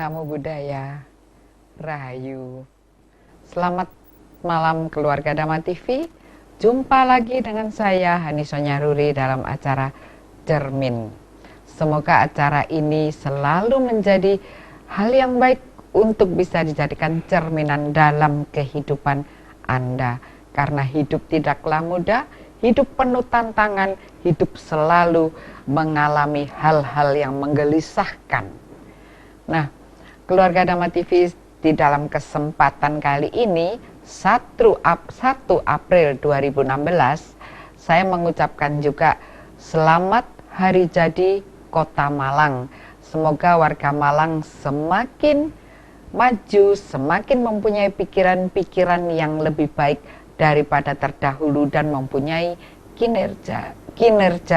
Namo Buddhaya, Rahayu. Selamat malam keluarga Dhamma TV. Jumpa lagi dengan saya Hani Sonyaruri dalam acara Cermin. Semoga acara ini selalu menjadi hal yang baik untuk bisa dijadikan cerminan dalam kehidupan Anda. Karena hidup tidaklah mudah, hidup penuh tantangan, hidup selalu mengalami hal-hal yang menggelisahkan. Nah, keluarga Dhamma TV di dalam kesempatan kali ini 1 April 2016 saya mengucapkan juga selamat hari jadi Kota Malang. Semoga warga Malang semakin maju, semakin mempunyai pikiran-pikiran yang lebih baik daripada terdahulu dan mempunyai kinerja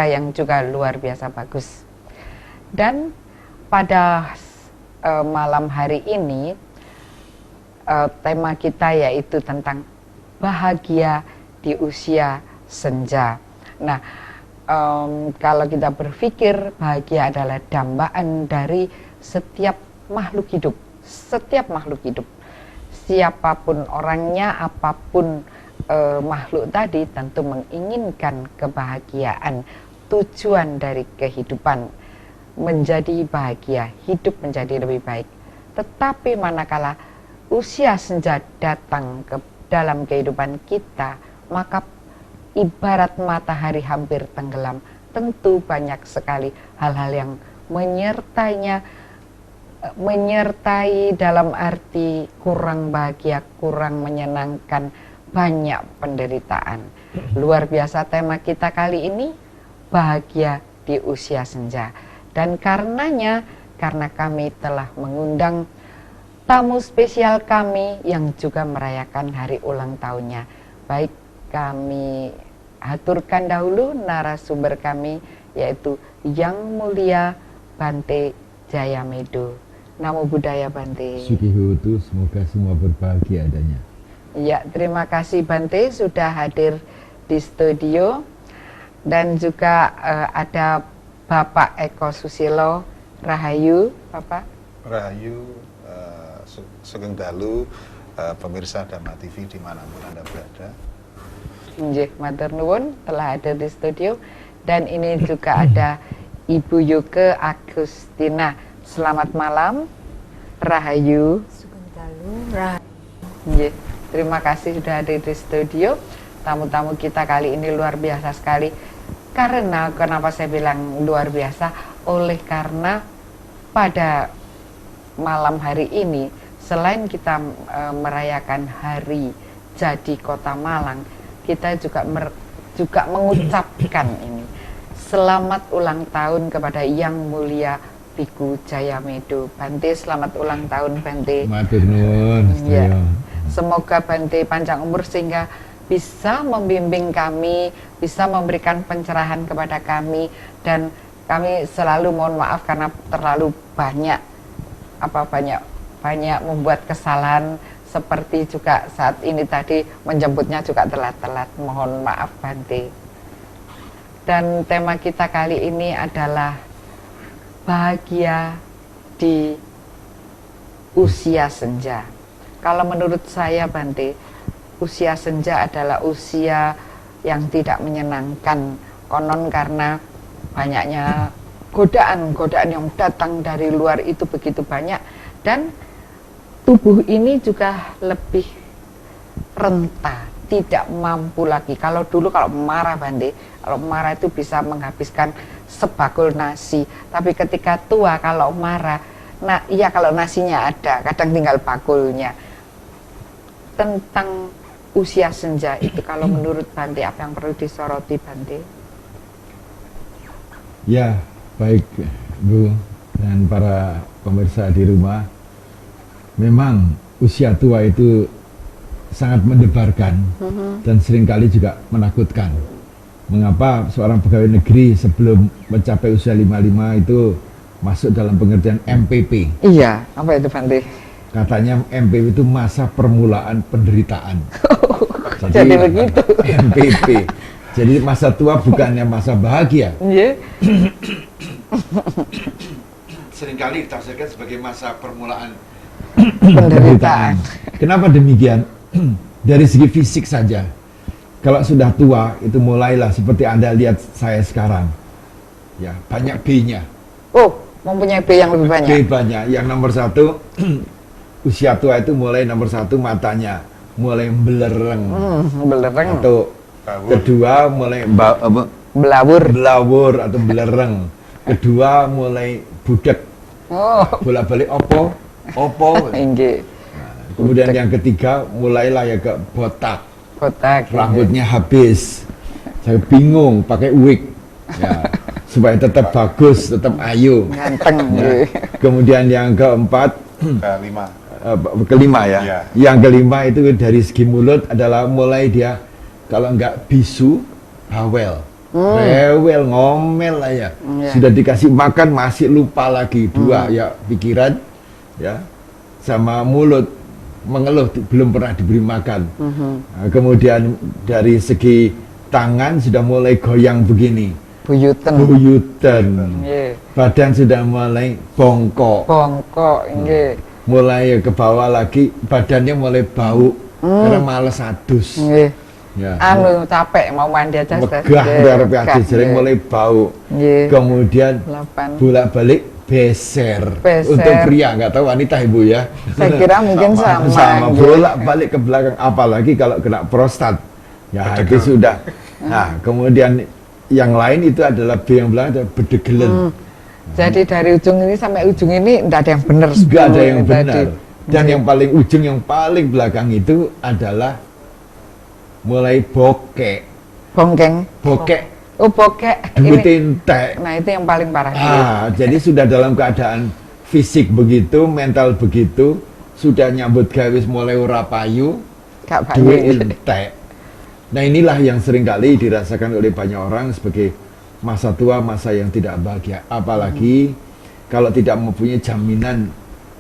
yang juga luar biasa bagus. Dan pada malam hari ini tema kita yaitu tentang bahagia di usia senja. Nah, kalau kita berpikir bahagia adalah dambaan dari setiap makhluk hidup, siapapun orangnya, apapun makhluk tadi tentu menginginkan kebahagiaan. Tujuan dari kehidupan menjadi bahagia, hidup menjadi lebih baik. Tetapi manakala usia senja datang ke dalam kehidupan kita, maka ibarat matahari hampir tenggelam, tentu banyak sekali hal-hal yang menyertai dalam arti kurang bahagia, kurang menyenangkan, banyak penderitaan. Luar biasa tema kita kali ini, bahagia di usia senja. Dan karena kami telah mengundang tamu spesial kami yang juga merayakan hari ulang tahunnya. Baik, kami haturkan dahulu narasumber kami yaitu Yang Mulia Bante Jayamedo. Namo Buddhaya Bante. Sukihotu, semoga semua berbahagia adanya. Ya, terima kasih Bante sudah hadir di studio. Dan juga ada Bapak Eko Susilo. Rahayu, Bapak. Rahayu, Sugeng Dalu, pemirsa Dhamma TV dimanapun Anda berada. Nggih, matur nuwun telah hadir di studio. Dan ini juga ada Ibu Yuke Agustina. Selamat malam, Rahayu. Sugeng Dalu, Rahayu. Nggih, terima kasih sudah hadir di studio. Tamu-tamu kita kali ini luar biasa sekali. Karena kenapa saya bilang luar biasa? Oleh karena pada malam hari ini, selain kita merayakan hari jadi Kota Malang, kita juga mengucapkan ini selamat ulang tahun kepada Yang Mulia Biku Jayamedo. Bante, selamat ulang tahun Bante. Matur nuwun. Ya. Semoga Bante panjang umur sehingga bisa membimbing kami, bisa memberikan pencerahan kepada kami, dan kami selalu mohon maaf karena terlalu banyak membuat kesalahan, seperti juga saat ini tadi menjemputnya juga telat-telat. Mohon maaf Bante. Dan tema kita kali ini adalah bahagia di usia senja. Kalau menurut saya Bante, usia senja adalah usia yang tidak menyenangkan. Konon karena banyaknya godaan yang datang dari luar itu begitu banyak, dan tubuh ini juga lebih renta, tidak mampu lagi. Kalau dulu kalau marah Bante, kalau marah itu bisa menghabiskan sebakul nasi. Tapi ketika tua kalau marah, nah iya kalau nasinya ada, kadang tinggal bakulnya. Tentang usia senja itu kalau menurut Bante apa yang perlu disoroti Bante? Ya, baik Bu dan para pemirsa di rumah. Memang usia tua itu sangat mendebarkan dan seringkali juga menakutkan. Mengapa seorang pegawai negeri sebelum mencapai usia 55 itu masuk dalam pengertian MPP? Iya, apa itu Bante? Katanya MPP itu masa permulaan penderitaan. Jadi begitu. MPP. Jadi masa tua bukannya masa bahagia. Iya. seringkali ditafsirkan sebagai masa permulaan Penderitaan. Kenapa demikian? Dari segi fisik saja. Kalau sudah tua, itu mulailah seperti Anda lihat saya sekarang. Ya, banyak B-nya. Oh, mempunyai B yang lebih banyak. B banyak. Yang nomor 1, usia tua itu mulai nomor 1 matanya mulai belereng. Belereng. Atau kedua mulai Belawur. atau belereng. Kedua mulai budek. Oh, Bolak-balik opo. inggih. Kemudian yang ketiga mulailah ya ke botak. Kotak. Rambutnya habis. Saya bingung pakai wig. Ya, supaya tetap bagus, tetap ayu. Ganteng. Ya. Kemudian yang keempat, kelima ya. Ya. Yang kelima itu dari segi mulut adalah mulai dia kalau enggak bisu, bawel. Rewel, ngomel lah ya. Ya. Sudah dikasih makan masih lupa lagi. Dua ya pikiran ya sama mulut mengeluh belum pernah diberi makan. Nah, kemudian dari segi tangan sudah mulai goyang begini. Buyuten. Nggih. Badan sudah mulai bongkok. Nggih. Mulai ke bawah lagi, badannya mulai bau karena males adus. Nggih. Ya. Anu capek mau mandi aja. Megah dari adus, jadi mulai bau. Nggih. Kemudian 8. bolak-balik beser. Beser. Untuk pria, nggak tahu wanita ibu ya. Saya kira mungkin sama. nggih. Bolak-balik ke belakang, apalagi kalau kena prostat. Ya itu sudah. Nah, kemudian yang lain itu adalah B yang belakang bedegelen. Jadi dari ujung ini sampai ujung ini tidak ada yang benar. Nggak ada yang tadi. benar. Dan yang paling ujung, yang paling belakang itu adalah mulai bokek. Bokek. Oh, bokek. Duit Ini. entek. Nah, itu yang paling parah. Jadi sudah dalam keadaan fisik begitu, mental begitu, sudah nyambut gawe mulai ora payu, Gak duit entek. Nah, inilah yang seringkali dirasakan oleh banyak orang sebagai masa tua, masa yang tidak bahagia. Apalagi kalau tidak mempunyai jaminan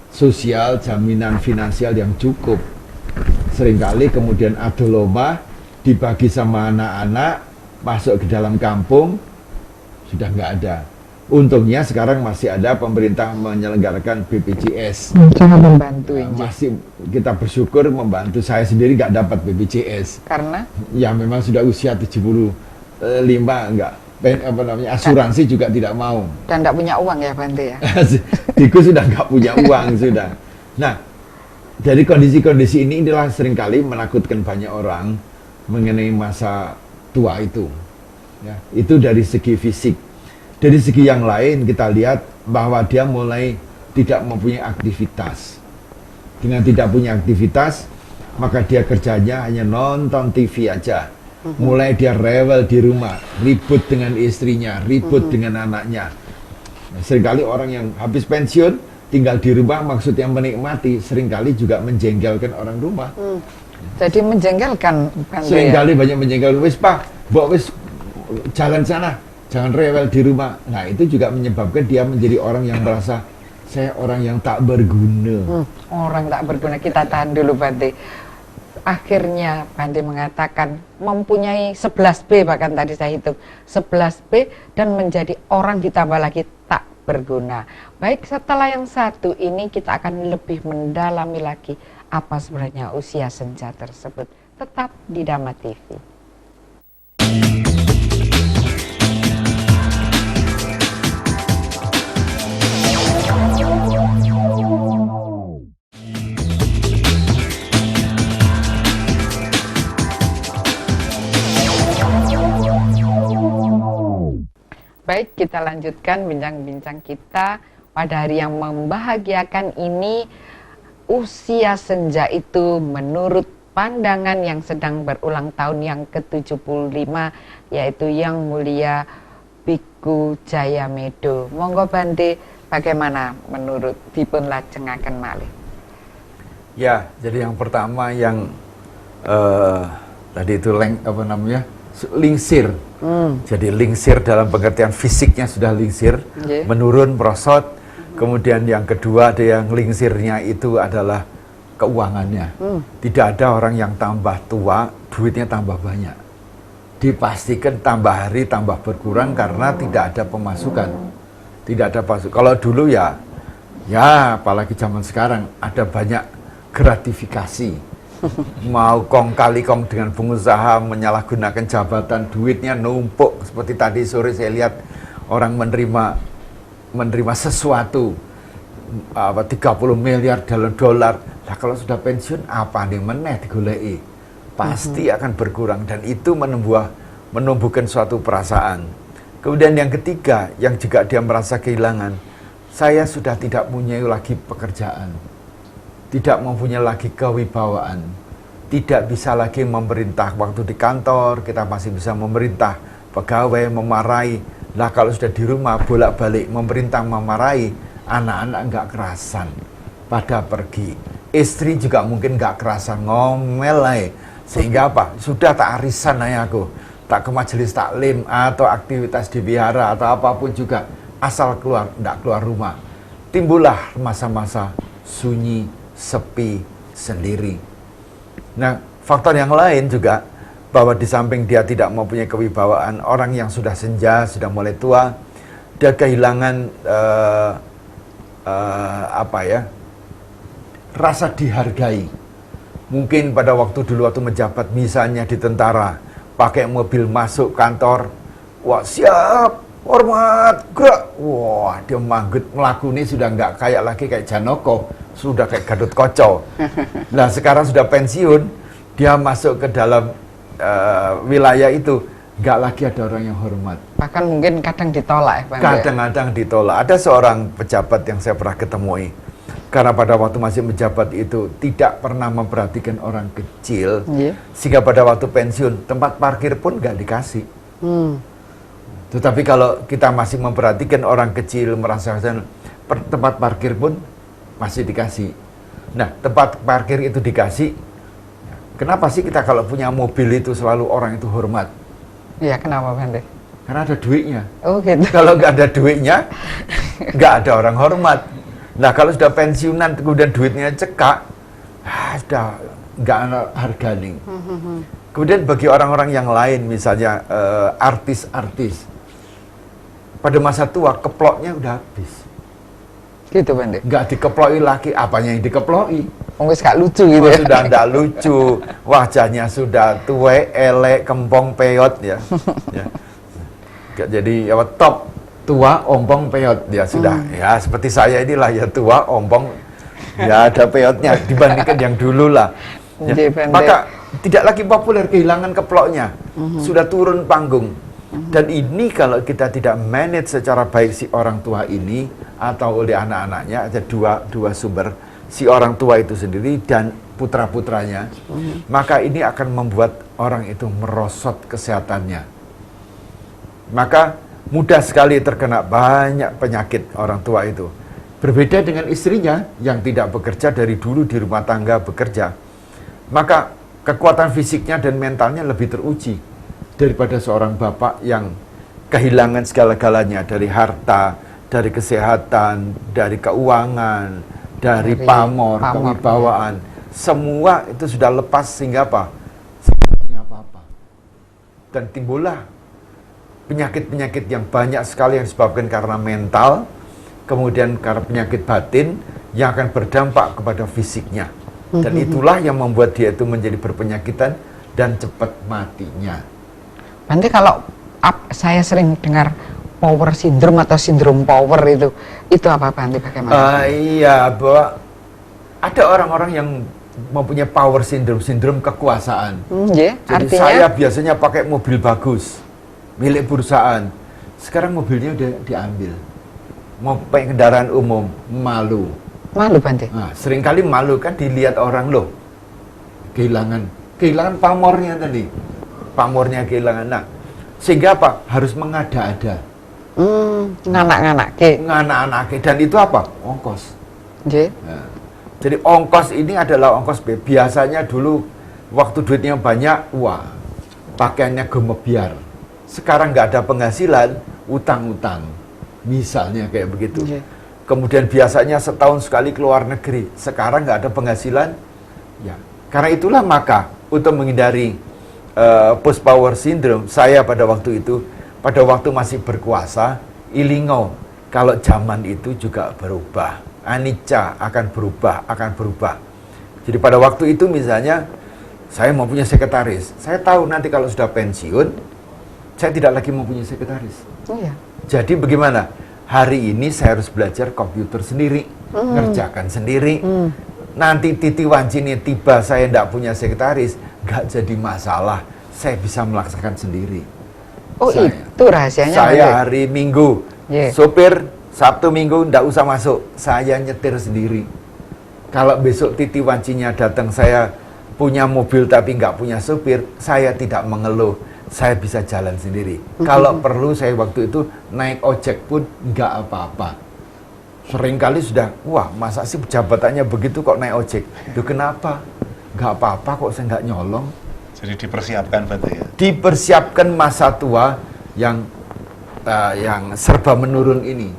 sosial, jaminan finansial yang cukup. Seringkali kemudian adu lomba dibagi sama anak-anak, masuk ke dalam kampung, sudah nggak ada. Untungnya sekarang masih ada pemerintah menyelenggarakan BPJS. Sangat membantu ini. Masih kita bersyukur membantu. Saya sendiri nggak dapat BPJS. Karena? Ya memang sudah usia 75, nggak. Asuransi juga tidak mau. Dan tidak punya uang ya Bante ya? Diku sudah nggak punya uang sudah. Nah, dari kondisi-kondisi inilah seringkali menakutkan banyak orang mengenai masa tua itu. Ya, itu dari segi fisik. Dari segi yang lain kita lihat bahwa dia mulai tidak mempunyai aktivitas. Dengan tidak punya aktivitas, maka dia kerjanya hanya nonton TV aja. Mulai dia rewel di rumah, ribut dengan istrinya, ribut dengan anaknya. Nah, seringkali orang yang habis pensiun tinggal di rumah maksudnya menikmati, seringkali juga menjengkelkan orang rumah. Jadi menjengkelkan Bante Seringkali banyak menjengkelkan, wis Pak, mbok wis jalan sana, jangan rewel di rumah. Nah, itu juga menyebabkan dia menjadi orang yang merasa saya orang yang tak berguna. Orang tak berguna. Kita tahan dulu Bante. Akhirnya Bante mengatakan mempunyai 11B, bahkan tadi saya hitung 11B, dan menjadi orang ditambah lagi tak berguna. Baik, setelah yang satu ini kita akan lebih mendalami lagi apa sebenarnya usia senja tersebut. Tetap di Dhamma TV. Baik, kita lanjutkan bincang-bincang kita pada hari yang membahagiakan ini. Usia senja itu menurut pandangan yang sedang berulang tahun yang ke-75, yaitu Yang Mulia Biku Jayamedo. Monggo Bante, bagaimana menurut dipun lajengaken malih? Ya, jadi yang pertama yang tadi itu lingsir. Jadi lingsir dalam pengertian fisiknya sudah lingsir, menurun, merosot. Kemudian yang kedua ada yang lingsirnya itu adalah keuangannya. Tidak ada orang yang tambah tua, duitnya tambah banyak. Dipastikan tambah hari tambah berkurang karena tidak ada pemasukan. Tidak ada pemasukan. Kalau dulu ya Ya, apalagi zaman sekarang ada banyak gratifikasi. Mau kong kali kong dengan pengusaha menyalahgunakan jabatan, duitnya numpuk. Seperti tadi sore saya lihat orang menerima sesuatu 30 miliar dolar. Nah, kalau sudah pensiun apa nih meneh digoleki? Pasti akan berkurang dan itu menumbuhkan suatu perasaan. Kemudian yang ketiga, yang juga dia merasa kehilangan, saya sudah tidak punya lagi pekerjaan, tidak mempunyai lagi kewibawaan, tidak bisa lagi memerintah. Waktu di kantor kita masih bisa memerintah pegawai, memarahi. Lah kalau sudah di rumah bolak-balik memerintah, memarahi, anak-anak nggak kerasan pada pergi. Istri juga mungkin nggak kerasan, ngomel aja. Sehingga apa? Sudah tak arisan aja aku, tak ke majelis taklim atau aktivitas di wihara atau apapun juga, asal keluar, nggak keluar rumah. Timbullah masa-masa sunyi, sepi, sendiri. Nah, faktor yang lain juga bahwa di samping dia tidak mempunyai kewibawaan, orang yang sudah senja, sudah mulai tua, dia kehilangan rasa dihargai. Mungkin pada waktu dulu waktu menjabat misalnya di tentara, pakai mobil masuk kantor, wah siap, hormat, gerak, wah dia manggut melakuni sudah nggak kayak lagi kayak Janoko, sudah kayak Gatot Koco. Nah sekarang sudah pensiun, dia masuk ke dalam wilayah itu, nggak lagi ada orang yang hormat. Bahkan mungkin kadang ditolak ya Pak. Kadang-kadang ditolak. Ada seorang pejabat yang saya pernah ketemui, karena pada waktu masih menjabat itu tidak pernah memperhatikan orang kecil, sehingga pada waktu pensiun tempat parkir pun nggak dikasih. Tetapi kalau kita masih memperhatikan orang kecil, merasakan tempat parkir pun masih dikasih. Nah, tempat parkir itu dikasih. Kenapa sih kita kalau punya mobil itu selalu orang itu hormat? Iya, kenapa Bante? Karena ada duitnya. Oh gitu. Kalau nggak ada duitnya, nggak ada orang hormat. Nah kalau sudah pensiunan kemudian duitnya cekak, sudah nggak ada harga nih. Kemudian bagi orang-orang yang lain, misalnya artis-artis, pada masa tua keploknya udah habis. Gitu Bante. Nggak dikeploi lagi, apanya yang dikeploi? Mungkin gak lucu gitu ya. Sudah nggak lucu, wajahnya sudah tua, elek, kempong, peot ya. Jadi ya top. Tua, ompong, peot, ya sudah. Ya seperti saya inilah ya tua, ompong, ya ada peotnya dibandingkan yang dulu lah. Ya. Maka tidak lagi populer, kehilangan keploknya, sudah turun panggung. Dan ini kalau kita tidak manage secara baik si orang tua ini atau oleh anak-anaknya, ada dua sumber, si orang tua itu sendiri dan putra-putranya, maka ini akan membuat orang itu merosot kesehatannya. Maka mudah sekali terkena banyak penyakit orang tua itu. Berbeda dengan istrinya yang tidak bekerja dari dulu di rumah tangga bekerja. Maka kekuatan fisiknya dan mentalnya lebih teruji daripada seorang bapak yang kehilangan segala-galanya, dari harta, dari kesehatan, dari keuangan, dari pamor, kewibawaan. Semua itu sudah lepas sehingga apa? Tidak punya apa-apa. Dan timbullah penyakit-penyakit yang banyak sekali yang disebabkan karena mental, kemudian karena penyakit batin yang akan berdampak kepada fisiknya. Dan itulah yang membuat dia itu menjadi berpenyakitan dan cepat matinya. Nanti kalau saya sering dengar power syndrome atau sindrom power itu apa Bante, bagaimana? Iya, bahwa ada orang-orang yang mempunyai power syndrome, sindrom kekuasaan. Jadi artinya saya biasanya pakai mobil bagus, milik perusahaan. Sekarang mobilnya udah diambil. Mau pakai kendaraan umum, malu. Malu Bante? Nah, seringkali malu kan dilihat orang loh. Kehilangan pamornya tadi. Pamornya kehilangan. Nah, sehingga apa? Harus mengada-ada. Nganak-nganak. Dan itu apa? Ongkos. Nah, jadi ongkos ini adalah ongkos biasanya dulu waktu duitnya banyak, wah, pakaiannya gemebiar. Sekarang nggak ada penghasilan, utang-utang, misalnya kayak begitu. Kemudian biasanya setahun sekali keluar negeri, sekarang nggak ada penghasilan, ya. Karena itulah maka untuk menghindari post power syndrome, saya pada waktu itu, pada waktu masih berkuasa, ilingo, kalau zaman itu juga berubah. anicca, akan berubah, akan berubah. Jadi pada waktu itu misalnya saya mau punya sekretaris, saya tahu nanti kalau sudah pensiun, saya tidak lagi mau punya sekretaris. Iya. Jadi bagaimana? Hari ini saya harus belajar komputer sendiri, ngerjakan sendiri. Nanti titi wancine tiba saya tidak punya sekretaris, nggak jadi masalah. Saya bisa melaksanakan sendiri. Oh, itu rahasianya. Saya hari Minggu, sopir, Sabtu Minggu tidak usah masuk, saya nyetir sendiri. Kalau besok titi wancinya datang, saya punya mobil tapi nggak punya sopir, saya tidak mengeluh, saya bisa jalan sendiri. Kalau perlu saya waktu itu naik ojek pun nggak apa-apa. Seringkali sudah, wah masa sih jabatannya begitu kok naik ojek? Duh kenapa? Nggak apa-apa kok saya nggak nyolong. Jadi dipersiapkan berarti ya? Dipersiapkan masa tua yang serba menurun ini.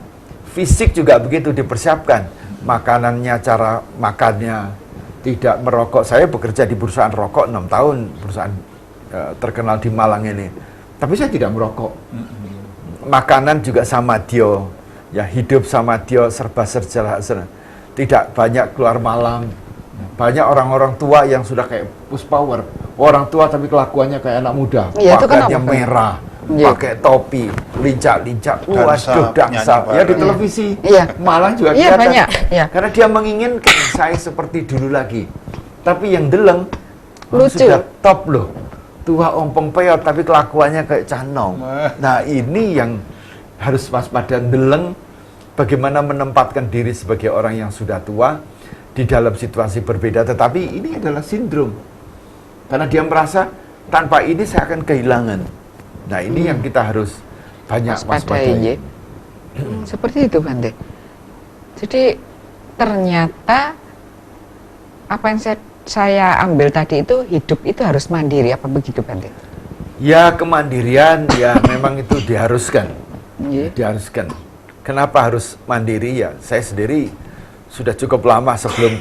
Fisik juga begitu dipersiapkan. Makanannya, cara makannya, tidak merokok. Saya bekerja di perusahaan rokok 6 tahun, perusahaan terkenal di Malang ini. Tapi saya tidak merokok. Makanan juga sama dia. Ya hidup sama dia serba serjala. Tidak banyak keluar malam. Banyak orang-orang tua yang sudah kayak push power. Orang tua tapi kelakuannya kayak anak muda. Iya, pakaiannya merah, pakai topi, lincak-lincak. Waduh, dangsa. Ya di televisi. Iya. Malang juga Iya, kelihatan. banyak. Iya. Karena dia menginginkan saya seperti dulu lagi. Tapi yang deleng Lucu. sudah top loh. Tua ompong peot tapi kelakuannya kayak canom. Nah, ini yang harus waspada, deleng. Bagaimana menempatkan diri sebagai orang yang sudah tua di dalam situasi berbeda, tetapi ini adalah sindrom. Karena dia merasa tanpa ini saya akan kehilangan. Nah, ini yang kita harus banyak waspadai. Seperti itu, Bante. Jadi ternyata apa yang saya ambil tadi itu, hidup itu harus mandiri, apa begitu, Bante? Ya, kemandirian ya memang itu diharuskan. Iya. Diharuskan. Kenapa harus mandiri ya? Saya sendiri sudah cukup lama sebelum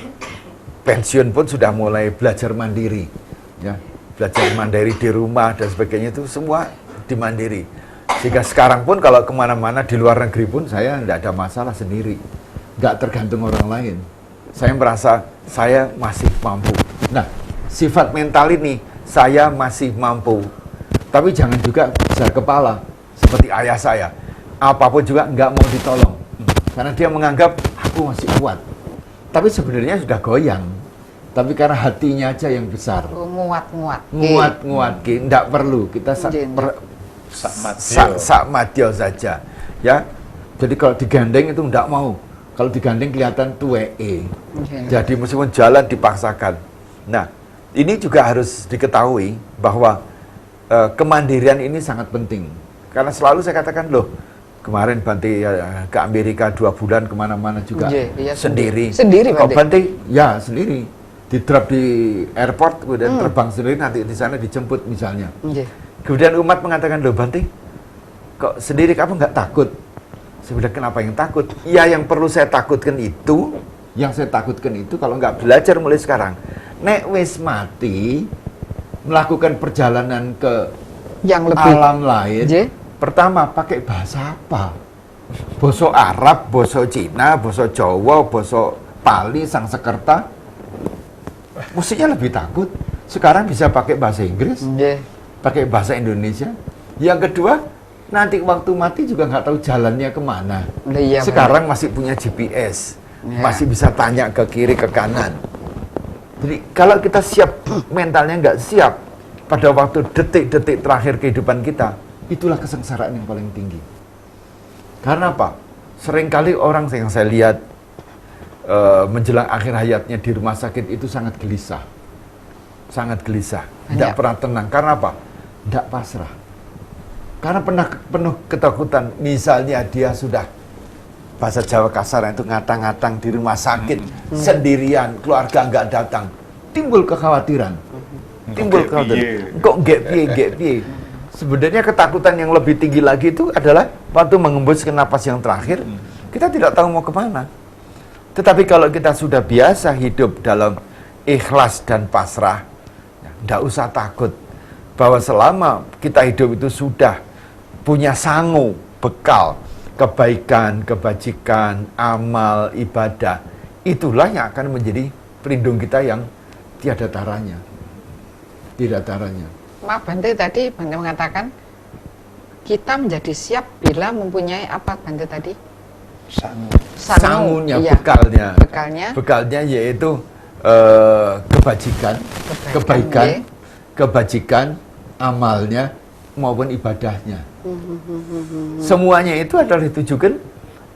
pensiun pun sudah mulai belajar mandiri. Ya, belajar mandiri di rumah dan sebagainya itu semua dimandiri. Sehingga sekarang pun kalau kemana-mana di luar negeri pun saya tidak ada masalah sendiri. Nggak tergantung orang lain. Saya merasa saya masih mampu. Nah, sifat mental ini saya masih mampu. Tapi jangan juga besar kepala seperti ayah saya. Apapun juga nggak mau ditolong. Karena dia menganggap aku masih kuat. Tapi sebenarnya sudah goyang. Tapi karena hatinya aja yang besar. Nguat-nguat. Nguat-nguat. Nggak perlu. Kita sak madyo saja. Ya. Jadi kalau digandeng itu nggak mau. Kalau digandeng kelihatan tuwee. Jadi meskipun jalan dipaksakan. Nah, ini juga harus diketahui bahwa kemandirian ini sangat penting. Karena selalu saya katakan, loh, kemarin Bante ke Amerika 2 bulan kemana-mana juga sendiri. Sendiri, Kok Bante? Bante? Ya, sendiri. Di drop di airport, kemudian terbang sendiri, nanti di sana dijemput misalnya. Kemudian umat mengatakan, loh Bante, kok sendiri kamu nggak takut? Sebenarnya kenapa yang takut? Ya, yang perlu saya takutkan itu, kalau nggak belajar mulai sekarang, nek wis mati, melakukan perjalanan ke yang lebih alam lain. Pertama, pakai bahasa apa? Boso Arab, boso Cina, boso Jawa, boso Pali, Sangsekerta. Mestinya lebih takut. Sekarang bisa pakai bahasa Inggris, pakai bahasa Indonesia. Yang kedua, nanti waktu mati juga nggak tahu jalannya kemana. Sekarang masih punya GPS, masih bisa tanya ke kiri, ke kanan. Jadi kalau kita siap, mentalnya nggak siap, pada waktu detik-detik terakhir kehidupan kita, itulah kesengsaraan yang paling tinggi. Karena apa? Seringkali orang yang saya lihat menjelang akhir hayatnya di rumah sakit itu sangat gelisah. Sangat gelisah. Tidak pernah tenang. Karena apa? Tidak pasrah. Karena penuh ketakutan. Misalnya dia sudah, bahasa Jawa kasar itu ngatang-ngatang di rumah sakit, sendirian, keluarga nggak datang. Timbul kekhawatiran. Kok nggak piye. Sebenarnya ketakutan yang lebih tinggi lagi itu adalah waktu mengembuskan napas yang terakhir, kita tidak tahu mau kemana. Tetapi kalau kita sudah biasa hidup dalam ikhlas dan pasrah, tidak usah takut bahwa selama kita hidup itu sudah punya sangu, bekal, kebaikan, kebajikan, amal, ibadah, itulah yang akan menjadi pelindung kita yang tiada taranya. Tidak taranya. Maaf Bante, tadi Bante mengatakan kita menjadi siap bila mempunyai apa Bante tadi? Sangu. Sangunya, iya. bekalnya. Bekalnya yaitu kebajikan, kebaikan, iya. kebajikan, amalnya maupun ibadahnya. Semuanya itu adalah ditujukan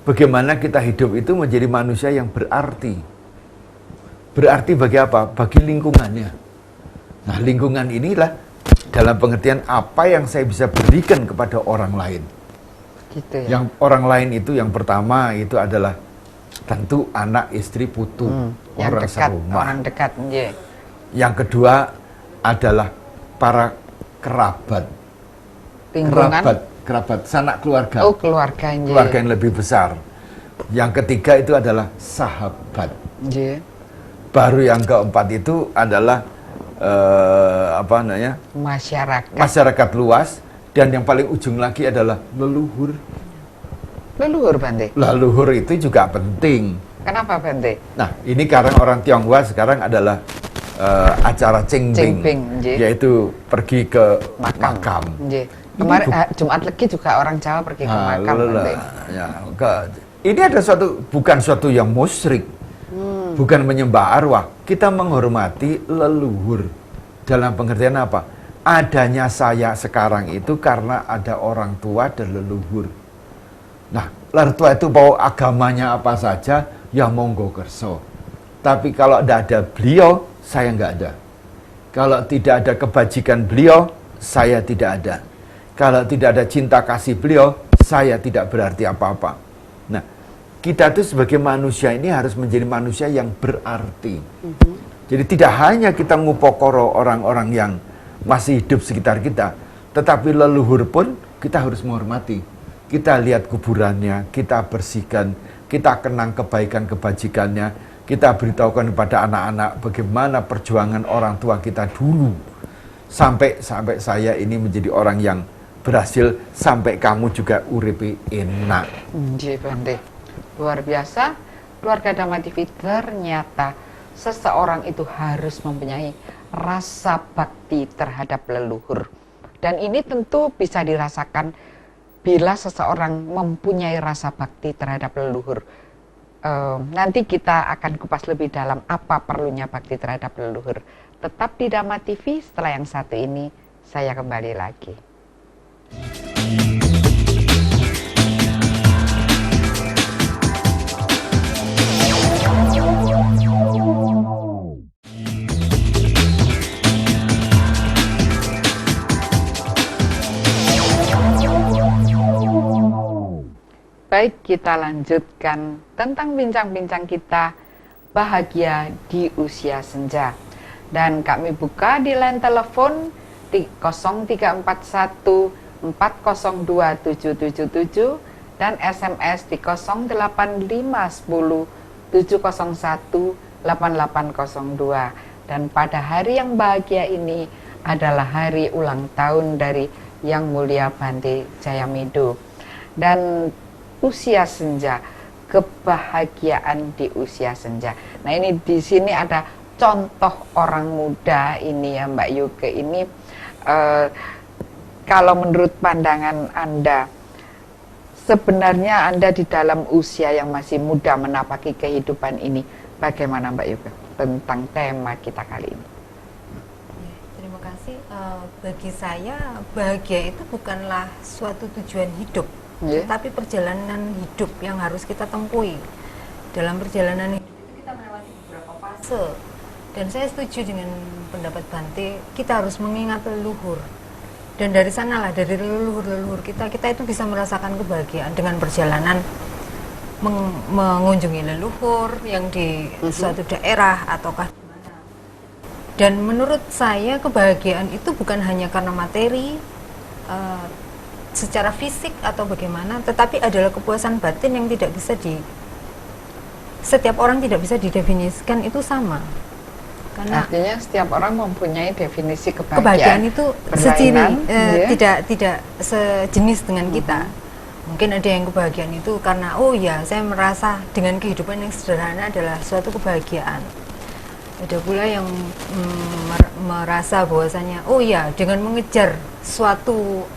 bagaimana kita hidup itu menjadi manusia yang berarti. Berarti bagi apa? Bagi lingkungannya. Nah, lingkungan inilah dalam pengertian apa yang saya bisa berikan kepada orang lain. Gitu ya. Yang orang lain itu yang pertama itu adalah tentu anak, istri, putu, yang orang dekat, serumah. orang dekat, iya. Yang kedua adalah para kerabat. Lingkungan. Kerabat, sanak keluarga. Oh, keluarga, iya. Keluarga yang lebih besar. Yang ketiga itu adalah sahabat. Iya. Baru yang keempat itu adalah Masyarakat. masyarakat luas, dan yang paling ujung lagi adalah leluhur. Leluhur Bante. Leluhur itu juga penting. Kenapa Bante? Nah, ini karena orang Tionghoa sekarang adalah acara Qingming, Nggih. yaitu pergi ke Makam. Ini Nggih. Kemarin Jumat Legi juga orang Jawa pergi ke makam Bante. Ini ada bukan suatu yang musyrik, bukan menyembah arwah. Kita menghormati leluhur. Dalam pengertian apa? Adanya saya sekarang itu karena ada orang tua dan leluhur. Nah, orang tua itu mau agamanya apa saja, ya monggo kerso. Tapi kalau tidak ada beliau, saya nggak ada. Kalau tidak ada kebajikan beliau, saya tidak ada. Kalau tidak ada cinta kasih beliau, saya tidak berarti apa-apa. Nah, kita tuh sebagai manusia ini harus menjadi manusia yang berarti. Jadi tidak hanya kita ngupokoro orang-orang yang masih hidup sekitar kita, tetapi leluhur pun kita harus menghormati. Kita lihat kuburannya, kita bersihkan, kita kenang kebaikan kebajikannya, kita beritahukan kepada anak-anak bagaimana perjuangan orang tua kita dulu. Sampai saya ini menjadi orang yang berhasil, sampai kamu juga uripi enak. Nggih Bante. Luar biasa, keluarga Dhamma TV ternyata seseorang itu harus mempunyai rasa bakti terhadap leluhur. Dan ini tentu bisa dirasakan bila seseorang mempunyai rasa bakti terhadap leluhur. Nanti kita akan kupas lebih dalam apa perlunya bakti terhadap leluhur. Tetap di Dhamma TV, setelah yang satu ini saya kembali lagi. Baik, kita lanjutkan tentang bincang-bincang kita bahagia di usia senja. Dan kami buka di line telepon di 0341 402 777 dan SMS di 08510 701 8802. Dan pada hari yang bahagia ini adalah hari ulang tahun dari Yang Mulia Bante Jayamido. Dan usia senja, kebahagiaan di usia senja. Nah, ini di sini ada contoh orang muda ini ya Mbak Yuke ini. Kalau menurut pandangan Anda, sebenarnya Anda di dalam usia yang masih muda menapaki kehidupan ini, bagaimana Mbak Yuke tentang tema kita kali ini? Terima kasih. Bagi saya bahagia itu bukanlah suatu tujuan hidup, tetapi perjalanan hidup yang harus kita tempuhi. Dalam perjalanan hidup itu kita melewati beberapa fase. Dan saya setuju dengan pendapat Bante, kita harus mengingat leluhur. Dan dari sanalah, dari leluhur kita itu bisa merasakan kebahagiaan dengan perjalanan mengunjungi leluhur yang di suatu daerah ataukah di mana. Dan menurut saya kebahagiaan itu bukan hanya karena materi, secara fisik atau bagaimana, tetapi adalah kepuasan batin yang tidak bisa setiap orang tidak bisa didefinisikan itu sama. Karena artinya setiap orang mempunyai definisi kebahagiaan itu tidak sejenis dengan kita. Mungkin ada yang kebahagiaan itu karena oh ya saya merasa dengan kehidupan yang sederhana adalah suatu kebahagiaan. Ada pula yang merasa bahwasanya oh ya dengan mengejar suatu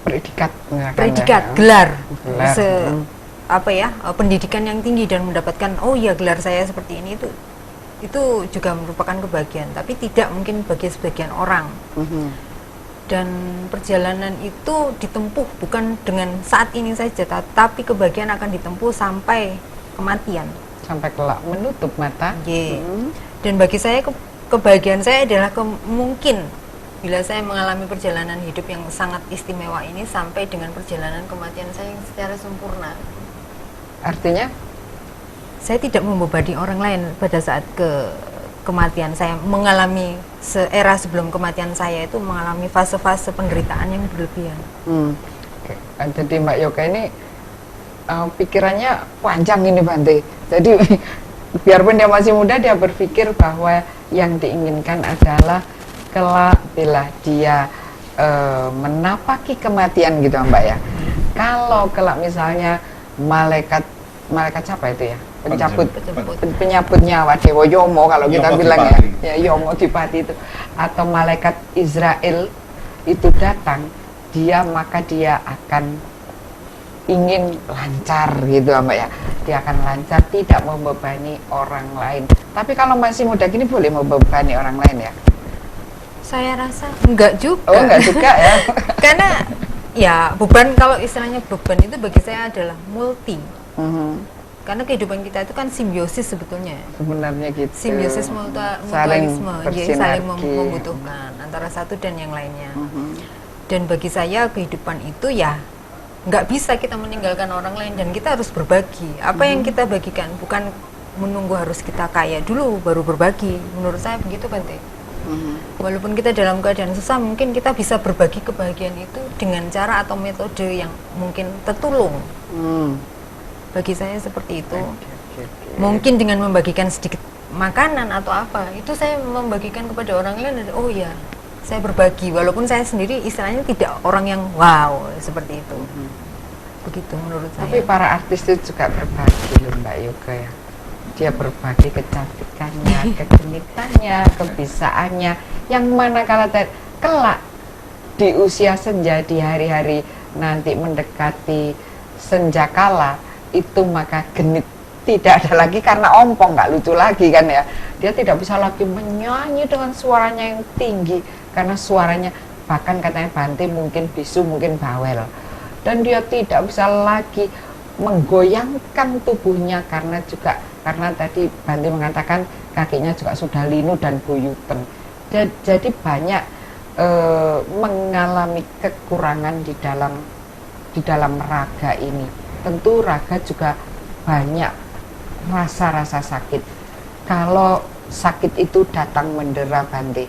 Predikat, gelar. Pendidikan yang tinggi dan mendapatkan oh ya gelar saya seperti ini itu juga merupakan kebahagiaan, tapi tidak mungkin bagi sebagian orang. Dan perjalanan itu ditempuh bukan dengan saat ini saja, tapi kebahagiaan akan ditempuh sampai kematian, sampai kelak menutup mata. Dan bagi saya kebahagiaan saya adalah mungkin bila saya mengalami perjalanan hidup yang sangat istimewa ini sampai dengan perjalanan kematian saya yang secara sempurna. Artinya saya tidak membebani orang lain pada saat kematian saya, mengalami era sebelum kematian saya itu mengalami fase-fase penderitaan yang berlebihan. Jadi Mbak Yoga ini pikirannya panjang ini Bante. Jadi biarpun dia masih muda, dia berpikir bahwa yang diinginkan adalah kelak bila dia menapaki kematian gitu Mbak ya. Kalau kelak misalnya malaikat siapa itu ya? Penyabut nyawa Dewa Yomo kalau kita Yomo bilang Dipati. ya Yomo Dipati itu, atau malaikat Israel itu datang, maka dia akan ingin lancar gitu Mbak ya, dia akan lancar, tidak membebani orang lain. Tapi kalau masih muda gini boleh membebani orang lain ya? Saya rasa enggak juga. Oh enggak juga ya? Karena ya beban, kalau istilahnya beban itu bagi saya adalah multi. Karena kehidupan kita itu kan simbiosis sebetulnya. Sebenarnya gitu. Simbiosis mutualisme, jadi saling membutuhkan antara satu dan yang lainnya. Dan bagi saya kehidupan itu ya nggak bisa kita meninggalkan orang lain dan kita harus berbagi. Apa yang kita bagikan bukan menunggu harus kita kaya dulu baru berbagi. Menurut saya begitu Bante. Walaupun kita dalam keadaan susah, mungkin kita bisa berbagi kebahagiaan itu dengan cara atau metode yang mungkin tertulung. Bagi saya seperti itu. Mungkin dengan membagikan sedikit makanan atau apa, itu saya membagikan kepada orang lain. Oh ya, saya berbagi. Walaupun saya sendiri istilahnya tidak orang yang wow seperti itu. Begitu menurut saya. Tapi para artis itu juga berbagi loh Mbak Yoga ya. Dia berbagi kecantikannya, kegenitannya, kebisaannya, yang mana kalau kelak di usia senja, di hari-hari nanti mendekati senjakala itu, maka genit tidak ada lagi karena ompong, nggak lucu lagi kan ya. Dia tidak bisa lagi menyanyi dengan suaranya yang tinggi karena suaranya bahkan katanya Bante mungkin bisu, mungkin bawel, dan dia tidak bisa lagi menggoyangkan tubuhnya karena tadi Bante mengatakan kakinya juga sudah linu dan buyuten. Jadi banyak mengalami kekurangan di dalam raga ini. Tentu raga juga banyak rasa-rasa sakit. Kalau sakit itu datang mendera Bante,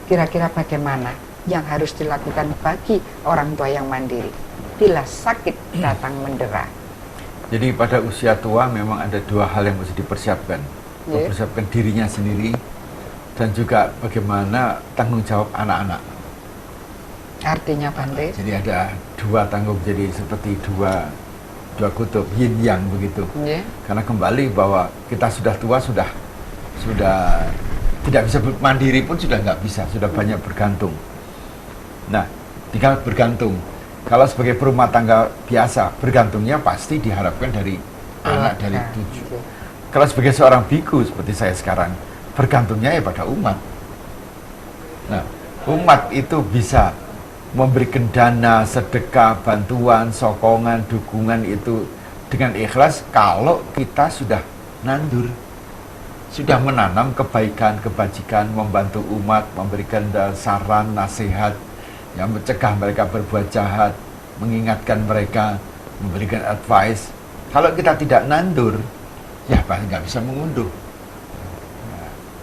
kira-kira bagaimana yang harus dilakukan bagi orang tua yang mandiri bila sakit datang mendera? Jadi pada usia tua memang ada dua hal yang mesti dipersiapkan. Mempersiapkan dirinya sendiri dan juga bagaimana tanggung jawab anak-anak. Artinya Bante? Jadi ada dua tanggung, jadi seperti dua kutub, yin yang begitu. Karena kembali bahwa kita sudah tua, sudah tidak bisa mandiri pun sudah nggak bisa, sudah banyak bergantung. Nah, tinggal bergantung. Kalau sebagai perumah tangga biasa, bergantungnya pasti diharapkan dari anak, dari cucu. Kalau sebagai seorang biku seperti saya sekarang, bergantungnya ya pada umat. Nah, umat itu bisa memberikan dana, sedekah, bantuan, sokongan, dukungan itu dengan ikhlas kalau kita sudah nandur, sudah menanam kebaikan, kebajikan, membantu umat, memberikan saran, nasihat, yang mencegah mereka berbuat jahat, mengingatkan mereka, memberikan advice. Kalau kita tidak nandur, ya pasti nggak bisa mengunduh.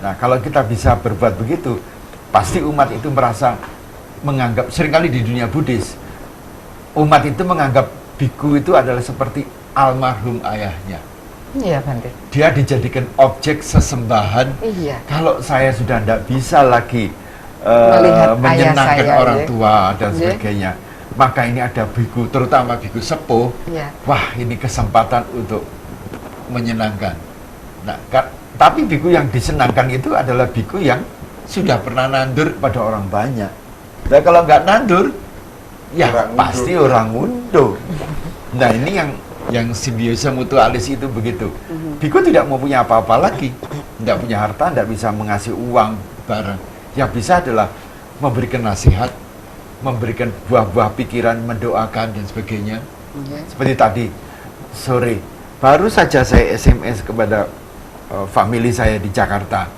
Nah, kalau kita bisa berbuat begitu, pasti umat itu merasa menganggap, seringkali di dunia Buddhis, umat itu menganggap biku itu adalah seperti almarhum ayahnya. Iya, Bante. Dia dijadikan objek sesembahan. Iya. Kalau saya sudah tidak bisa lagi melihat menyenangkan ayah saya, orang tua dan sebagainya, maka ini ada biku, terutama biku sepuh. Iya. Wah, ini kesempatan untuk menyenangkan. Nah, tapi biku yang disenangkan itu adalah biku yang sudah pernah nandur pada orang banyak. Nah, kalau nggak nandur, ya Orang pasti mundur. orang mundur. Nah, ini yang simbiosa mutualis itu begitu. Biku tidak mau punya apa-apa lagi, tidak punya harta, tidak bisa mengasih uang barang. Yang bisa adalah memberikan nasihat, memberikan buah-buah pikiran, mendoakan dan sebagainya. Iya. Seperti tadi sore, baru saja saya SMS kepada family saya di Jakarta.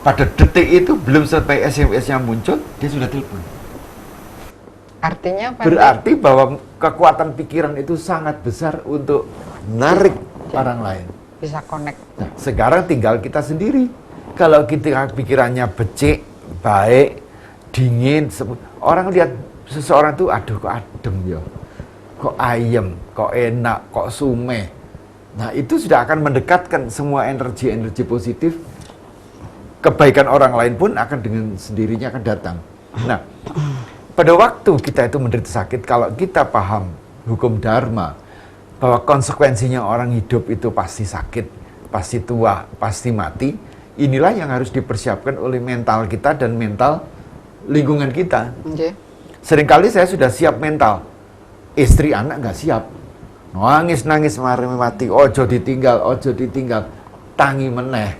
Pada detik itu belum sampai SMS-nya muncul, dia sudah telepon. Artinya apa? Berarti bahwa kekuatan pikiran itu sangat besar untuk menarik orang lain. Bisa connect. Nah, sekarang tinggal kita sendiri. Kalau kita pikirannya becek, baik, dingin, orang lihat seseorang itu, aduh kok adem ya, kok ayem, kok enak, kok sumeh. Nah, itu sudah akan mendekatkan semua energi-energi positif. Kebaikan orang lain pun akan dengan sendirinya akan datang. Nah, pada waktu kita itu menderita sakit, kalau kita paham hukum dharma, bahwa konsekuensinya orang hidup itu pasti sakit, pasti tua, pasti mati, inilah yang harus dipersiapkan oleh mental kita dan mental lingkungan kita. Iya. Seringkali saya sudah siap mental, istri anak nggak siap, nangis mati, ojo ditinggal, tangi meneh,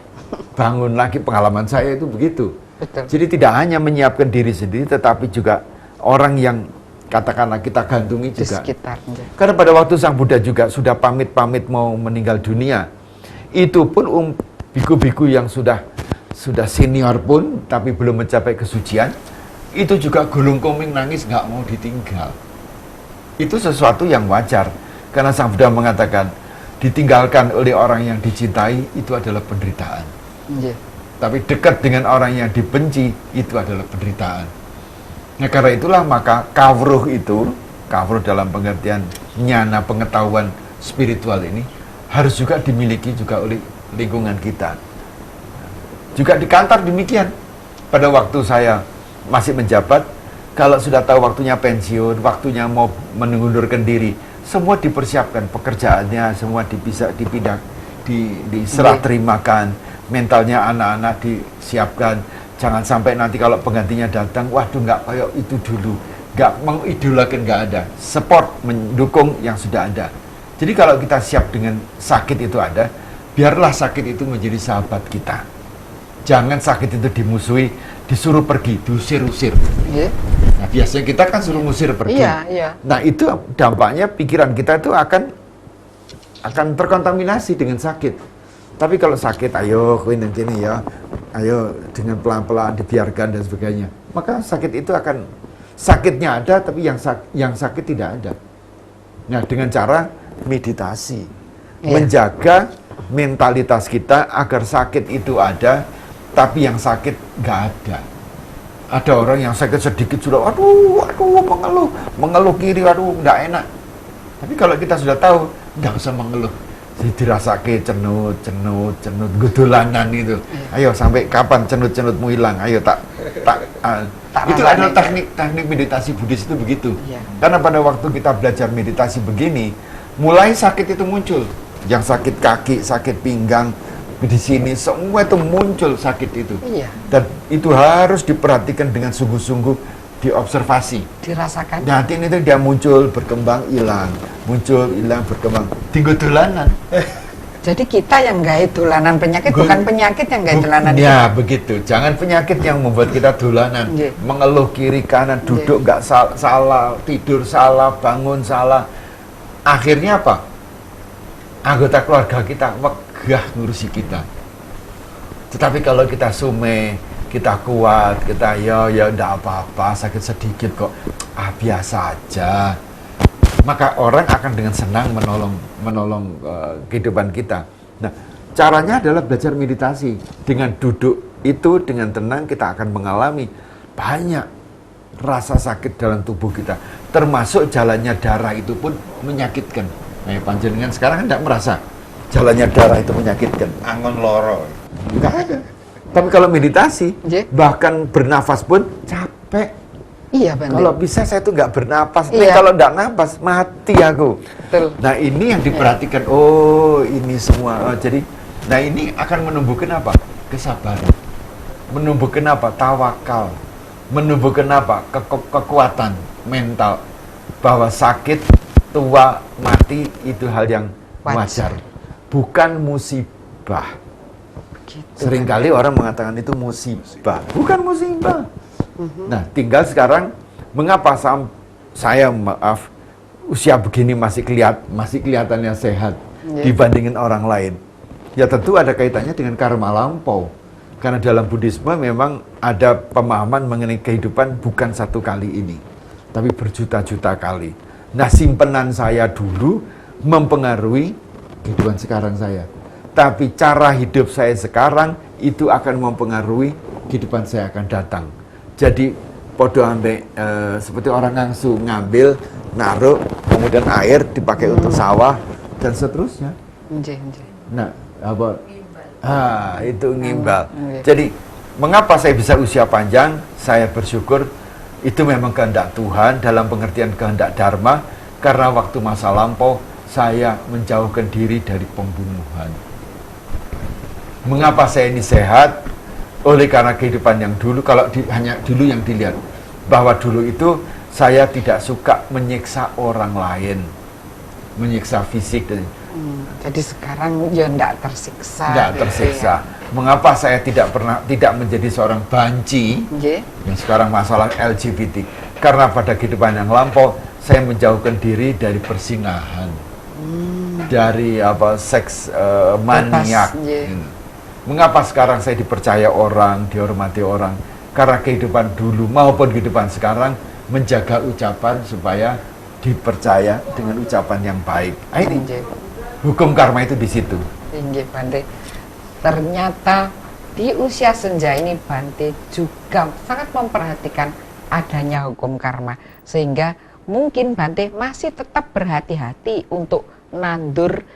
bangun lagi. Pengalaman saya itu begitu. Betul. Jadi tidak hanya menyiapkan diri sendiri, tetapi juga orang yang katakanlah kita gantungi Di juga. sekitarnya. Karena pada waktu Sang Buddha juga sudah pamit mau meninggal dunia, itu pun biku-biku yang sudah senior pun tapi belum mencapai kesucian, itu juga gulung koming nangis nggak mau ditinggal. Itu sesuatu yang wajar, karena Sang Buddha mengatakan ditinggalkan oleh orang yang dicintai itu adalah penderitaan. Iya. Tapi dekat dengan orang yang dibenci itu adalah penderitaan. Nah, karena itulah maka kawruh dalam pengertian nyana pengetahuan spiritual ini harus juga dimiliki juga oleh lingkungan kita. Juga di kantor demikian. Pada waktu saya masih menjabat, kalau sudah tahu waktunya pensiun, waktunya mau mengundurkan diri, semua dipersiapkan pekerjaannya, semua diserah terimakan, mentalnya anak-anak disiapkan. Jangan sampai nanti kalau penggantinya datang, waduh nggak kayak itu dulu, nggak mengidolakan, nggak ada. Support, mendukung yang sudah ada. Jadi kalau kita siap dengan sakit itu ada, biarlah sakit itu menjadi sahabat kita. Jangan sakit itu dimusuhi, disuruh pergi, diusir-usir. Iya. Nah, biasanya kita kan suruh ngusir pergi. Iya, iya. Nah, itu dampaknya pikiran kita itu akan terkontaminasi dengan sakit. Tapi kalau sakit, ayo kuin sini ya, ayo dengan pelan-pelan dibiarkan dan sebagainya. Maka sakit itu sakitnya ada, tapi yang sakit tidak ada. Nah, dengan cara meditasi, menjaga mentalitas kita agar sakit itu ada, tapi yang sakit nggak ada. Ada orang yang sakit sedikit sudah, aduh, mengeluh kiri, aduh, nggak enak. Tapi kalau kita sudah tahu, nggak usah mengeluh. Dirasake cenut, gedulanan itu. Ayo sampai kapan cenut-cenutmu hilang? Ayo tak itu adalah teknik meditasi Buddhis itu begitu. Iya. Karena pada waktu kita belajar meditasi begini, mulai sakit itu muncul. Yang sakit kaki, sakit pinggang, di sini semua itu muncul sakit itu. Iya. Dan itu harus diperhatikan dengan sungguh-sungguh, diobservasi. Dirasakan. Nanti itu dia muncul, berkembang, hilang, muncul, hilang, berkembang. Tinggal dolanan. Jadi kita yang nggak dolanan penyakit, bukan penyakit yang nggak dolanan. Ya, begitu. Jangan penyakit yang membuat kita dolanan. Iya. Mengeluh kiri kanan, duduk nggak salah, tidur salah, bangun salah. Akhirnya apa? Anggota keluarga kita wegah ngurusi kita. Tetapi kalau kita sume, kita kuat, kita ya enggak apa-apa, sakit sedikit kok, biasa aja. Maka orang akan dengan senang menolong kehidupan kita. Nah, caranya adalah belajar meditasi. Dengan duduk itu dengan tenang kita akan mengalami banyak rasa sakit dalam tubuh kita. Termasuk jalannya darah itu pun menyakitkan. Nah, panjenengan sekarang kan tidak merasa jalannya darah itu menyakitkan. Angon loro. Enggak ada. Tapi kalau meditasi, bahkan bernafas pun capek. Iya, Bante. Kalau bisa saya tuh nggak bernapas. Iya. Kalau nggak napas mati aku. Betul. Nah ini yang diperhatikan. Oh ini semua. Oh, jadi, nah ini akan menumbuhkan apa? Kesabaran. Menumbuhkan apa? Tawakal. Menumbuhkan apa? Kekuatan mental. Bahwa sakit, tua, mati itu hal yang wajar. Bukan musibah. Begitu, Seringkali orang mengatakan itu musibah. Bukan musibah. Nah, tinggal sekarang mengapa saya maaf usia begini masih kelihatannya sehat dibandingin orang lain. Ya tentu ada kaitannya dengan karma lampau. Karena dalam Buddhisme memang ada pemahaman mengenai kehidupan bukan satu kali ini, tapi berjuta-juta kali. Nah, simpenan saya dulu mempengaruhi kehidupan sekarang saya. Tapi cara hidup saya sekarang itu akan mempengaruhi kehidupan saya akan datang. Jadi podo ambek seperti orang ngangsu ngambil, naruh, kemudian air dipakai untuk sawah dan seterusnya. Nah, apa? Itu ngimbal. Jadi mengapa saya bisa usia panjang? Saya bersyukur itu memang kehendak Tuhan dalam pengertian kehendak Dharma, karena waktu masa lampau saya menjauhkan diri dari pembunuhan. Mengapa saya ini sehat? Oleh karena kehidupan yang dulu, kalau hanya dulu yang dilihat, bahwa dulu itu saya tidak suka menyiksa orang lain, menyiksa fisik. Jadi sekarang ya tidak tersiksa. Tidak tersiksa. Ya. Mengapa saya tidak menjadi seorang banci? Yang sekarang masalah LGBT. Karena pada kehidupan yang lampau, saya menjauhkan diri dari persinggahan, dari seks maniak. Mengapa sekarang saya dipercaya orang, dihormati orang? Karena kehidupan dulu maupun kehidupan sekarang menjaga ucapan supaya dipercaya dengan ucapan yang baik. Ini hukum karma itu di situ. Bante. Ternyata di usia senja ini Bante juga sangat memperhatikan adanya hukum karma, sehingga mungkin Bante masih tetap berhati-hati untuk nandur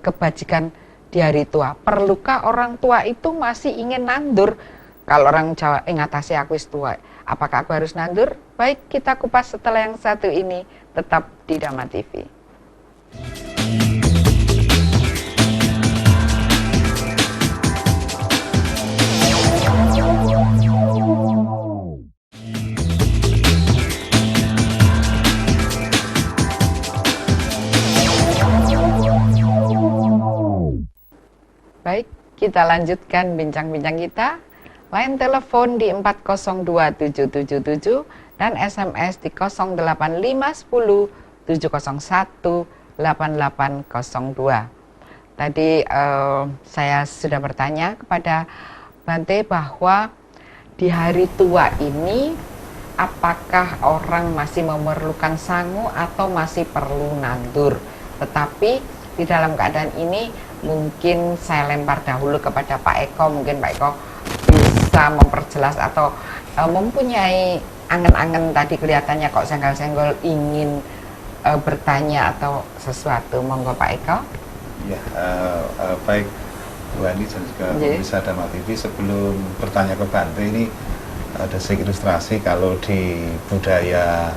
kebajikan di hari tua. Perlukah orang tua itu masih ingin nandur? Kalau orang Jawa ngatasi aku wis tua, apakah aku harus nandur? Baik, kita kupas setelah yang satu ini. Tetap di Dhamma TV. Baik, kita lanjutkan bincang-bincang kita. Line telepon di 402777 dan SMS di 08510 701 8802. Tadi saya sudah bertanya kepada Bante bahwa di hari tua ini apakah orang masih memerlukan sangu atau masih perlu nandur. Tetapi di dalam keadaan ini mungkin saya lempar dahulu kepada Pak Eko. Mungkin Pak Eko bisa memperjelas atau mempunyai angan-angan tadi, kelihatannya kok senggol-senggol ingin bertanya atau sesuatu. Monggo Pak Eko. Ya, baik Bu Ani dan juga pemirsa Dhamma TV, sebelum bertanya ke Bante, ini ada sedikit ilustrasi kalau di budaya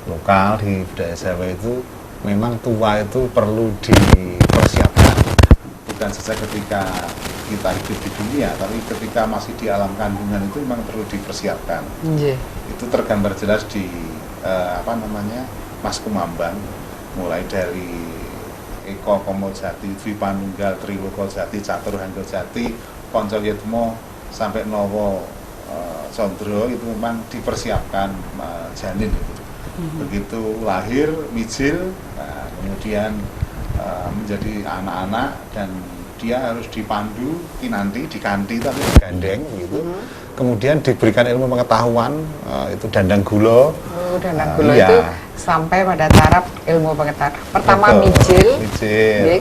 lokal, di budaya Jawa itu memang tua itu perlu dipersiapkan, bukan saja ketika kita hidup di dunia, tapi ketika masih di alam kandungan itu memang perlu dipersiapkan. Itu tergambar jelas di Mas Kumambang, mulai dari Eko Komo Jati, Dwi Panunggal, Triloka Jati, Catur Hanggo Jati, Ponco Yetmo sampai Nowo Condro, itu memang dipersiapkan janin gitu. Begitu lahir mijil, kemudian menjadi anak-anak dan dia harus dipandu, kinanti, dikanti tapi digandeng gitu. Kemudian diberikan ilmu pengetahuan, itu dandang gulo. Dandang gulo itu sampai pada taraf ilmu pengetahuan. Pertama mijil,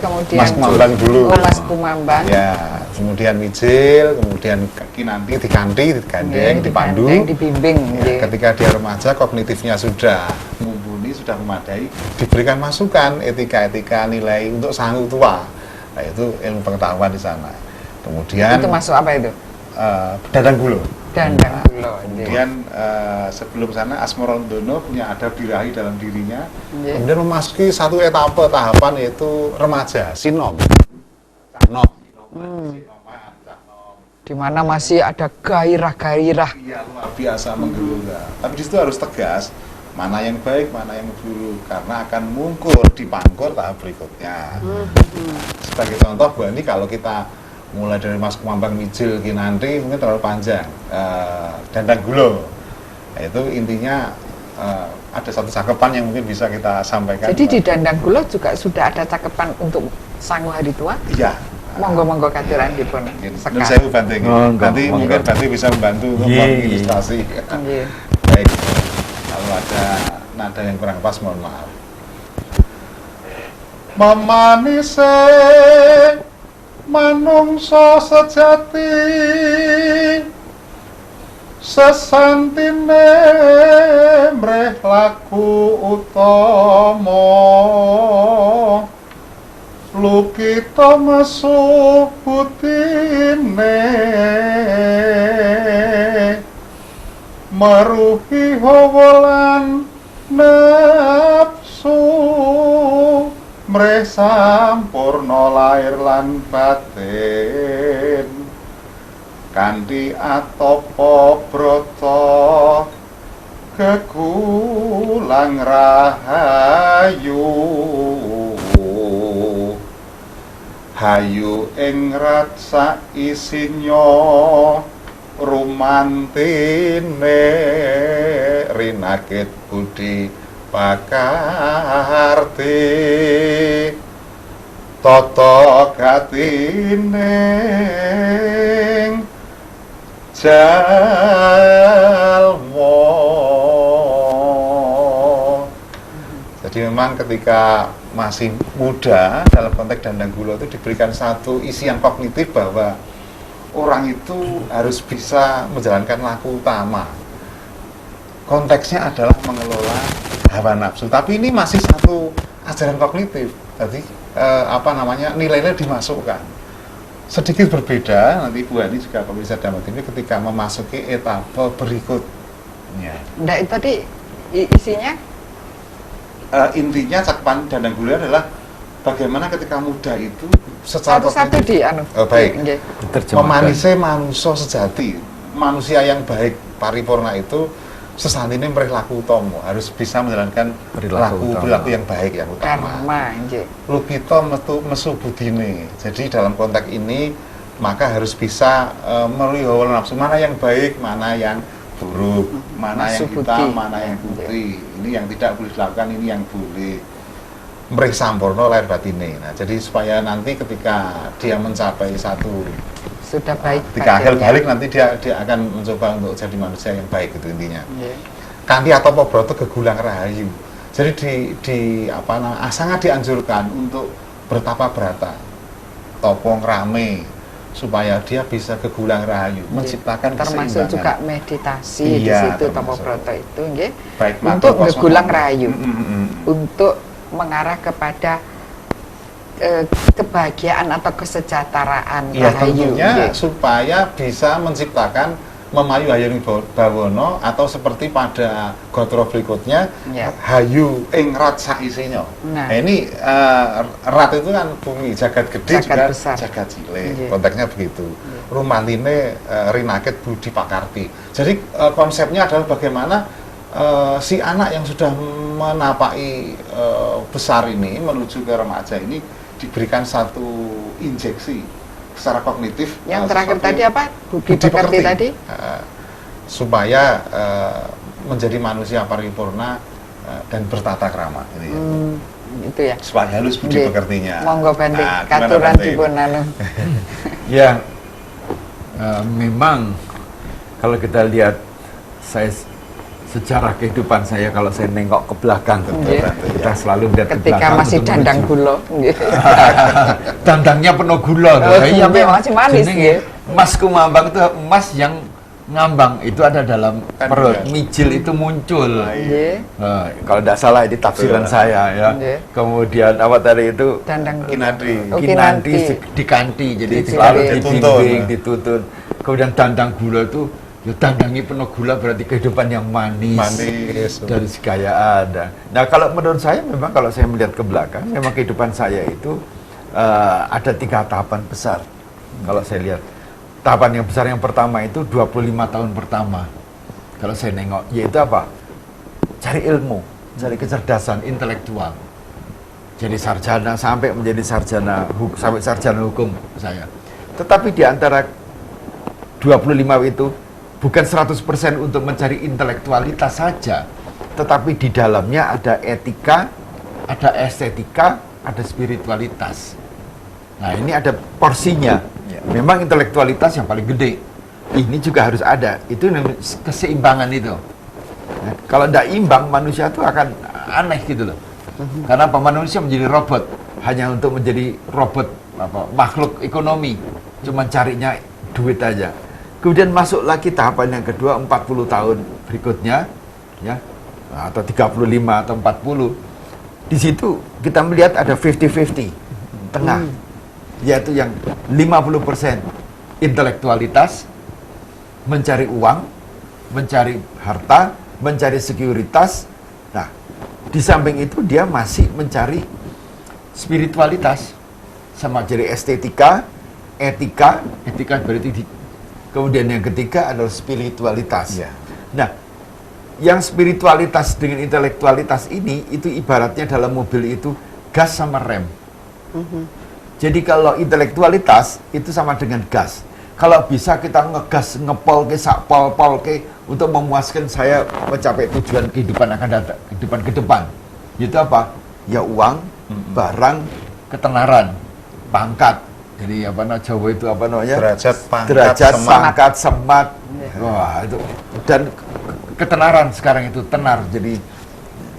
kemudian Mas Kumambang dulu. Mas Kumambang. Ya, kemudian mijil, kemudian kinanti, dikanti, digandeng, dipandu, dibimbing. Ya, ketika dia remaja, kognitifnya sudah mumpuni, sudah memadai, diberikan masukan etika-etika nilai untuk sanggup tua. Nah, itu ilmu pengetahuan di sana. Kemudian itu masuk apa itu? Dandang gulo. Dandang gula. Kemudian sebelum sana Asmarandono punya adab birahi dalam dirinya. Nggih. Kemudian memasuki satu etape tahapan yaitu remaja, sinom. Canom. Di mana masih ada gairah-gairah. Iya, luar biasa menggelora. Tapi di situ harus tegas mana yang baik, mana yang buruk, karena akan mungkur di pangkur tahap berikutnya. Sebagai contoh, Bu Ani, kalau kita mulai dari Mas Kumambang Mijil Kinanti mungkin terlalu panjang. Dandang Gulo, itu intinya ada satu cakepan yang mungkin bisa kita sampaikan. Jadi di Dandang Gula juga sudah ada cakepan untuk Sangu Hari Tua? Iya. Monggo-monggo katuran dipun Nun sekali. sewu Bante. Nanti monggo. mungkin Bante bisa membantu untuk Iya, mengilustrasi. Nggih. Baik, kalau ada nada yang kurang pas mohon maaf. Memanise manungsa sejati, sesantine mreh laku utama, lukita mesu putine, maruhi hawalan nafsu, mreh sampurna lair lan batin, kanthi atapa brata kegulang rahayu, hayu ing ratsa isinya rumantine, rinakit budi pakarti, tata gatining jalma. Jadi memang ketika masih muda dalam konteks Dandang Gula itu diberikan satu isian kognitif bahwa orang itu harus bisa menjalankan laku utama. Konteksnya adalah mengelola hawa nafsu. Tapi ini masih satu ajaran kognitif. Jadi nilai-nilai dimasukkan. Sedikit berbeda nanti Bu Ani juga pemirsa Damat ini ketika memasuki etapa berikutnya. Nah, itu tadi isinya Intinya cakupan Dandang Gula adalah bagaimana ketika muda itu secara satu-satu kognitif- di anu. baik. Nggih. Memanise manusia sejati, manusia yang baik paripurna itu sesantine mreh laku utama, harus bisa menjalankan perilaku yang baik yang utama. Karma, nggih. Lukita mesu budine. Jadi dalam konteks ini maka harus bisa melihat nafsu mana yang baik, mana yang buruk, mana Mesu yang hitam, budi. mana yang putih. Ini yang tidak boleh dilakukan, ini yang boleh. Mreh sampurna lair batine. Nah, jadi supaya nanti ketika dia mencapai satu Sudah baik. ketika akhir badannya. balik nanti dia akan mencoba untuk jadi manusia yang baik itu intinya. Nggih. Kanthi atapa brata gegulang rahayu. Jadi sangat dianjurkan untuk bertapa brata, topo ngrame, supaya dia bisa gegulang rahayu, menciptakan termasuk keseimbangan. juga meditasi di Iya, situ termasuk. Tapa Brata itu nggih. Baik Untuk makro ngegulang kosmos. rahayu. Untuk mengarah kepada kebahagiaan atau kesejahteraan Ya rahayu. tentunya nggih. supaya bisa menciptakan memayu hayuning bawono atau seperti pada gotro berikutnya Ya. hayu ing rat saisinya. Nah. Nah, ini rat itu kan bumi, jagat gede Jagat juga besar. jagat cilik. Iya. Konteksnya begitu. Rumantine rinakit budi pakarti. Jadi konsepnya adalah bagaimana si anak yang sudah menapai besar ini menuju ke remaja ini diberikan satu injeksi secara kognitif. Yang terakhir sesuatu- tadi apa? Budi pekerti tadi? Supaya menjadi manusia paripurna dan bertata krama ini ya. Itu ya. Supaya halus budi Nggih. pekertinya. Monggo Bante, Nah, gimana, katuran Bante? dipun anu. Ya, memang kalau kita lihat sejarah kehidupan saya, kalau saya nengok ke belakang, Nggih. kita selalu melihat ke Ketika belakang masih untuk dandang menuju. gula nggih. Dandangnya penuh gula. Oh, Iya, nggih, memang. masih manis, Jenenge nggih. Emas Kumambang itu emas yang ngambang itu ada dalam Kan perut. iya. Mijil itu muncul. Nggih. Kalau tidak salah ini tafsiran Betul. saya ya. Nggih. Kemudian apa tadi itu? Dandang gula. Kinadri. Oh, Kinanti, kinanti. dikanti, jadi Dituntun. selalu Dituntun. dibimbing, dituntun. Kemudian dandang gula itu Ya tandangi penuh gula berarti kehidupan yang manis, Manis. dari segaya ada. Nah kalau menurut saya memang kalau saya melihat ke belakang, memang kehidupan saya itu ada 3 tahapan besar. Kalau saya lihat tahapan yang besar yang pertama itu 25 tahun pertama. Kalau saya nengok, yaitu apa? Cari ilmu, cari kecerdasan intelektual. Jadi sarjana sampai menjadi sarjana sampai sarjana hukum saya. Tetapi di antara 25 itu bukan 100% untuk mencari intelektualitas saja, tetapi di dalamnya ada etika, ada estetika, ada spiritualitas. Nah, ini ada porsinya. Memang intelektualitas yang paling gede. Ini juga harus ada. Itu keseimbangan itu. Nah, kalau tidak imbang, manusia itu akan aneh gitu loh. Karena apa? Manusia menjadi robot hanya untuk menjadi robot makhluk ekonomi, cuma carinya duit aja. Kemudian masuk lagi tahapan yang kedua 40 tahun berikutnya, ya, atau 35 atau 40. Di situ kita melihat ada 50-50 tengah, yaitu yang 50% intelektualitas, mencari uang, mencari harta, mencari sekuritas. Nah, di samping itu dia masih mencari spiritualitas, sama jadi estetika, etika berarti kemudian yang ketiga adalah spiritualitas. Ya. Nah, yang spiritualitas dengan intelektualitas ini itu ibaratnya dalam mobil itu gas sama rem. Jadi kalau intelektualitas itu sama dengan gas. Kalau bisa kita ngegas, ngepol ke, sakpol-pol ke untuk memuaskan saya mencapai tujuan kehidupan akan datang, kehidupan ke depan. Itu apa? Ya uang, barang, ketenaran, pangkat. Jadi apa namanya Jawa itu apa namanya? Derajat, pangkat, semat. Wah, itu dan ketenaran sekarang itu tenar. Jadi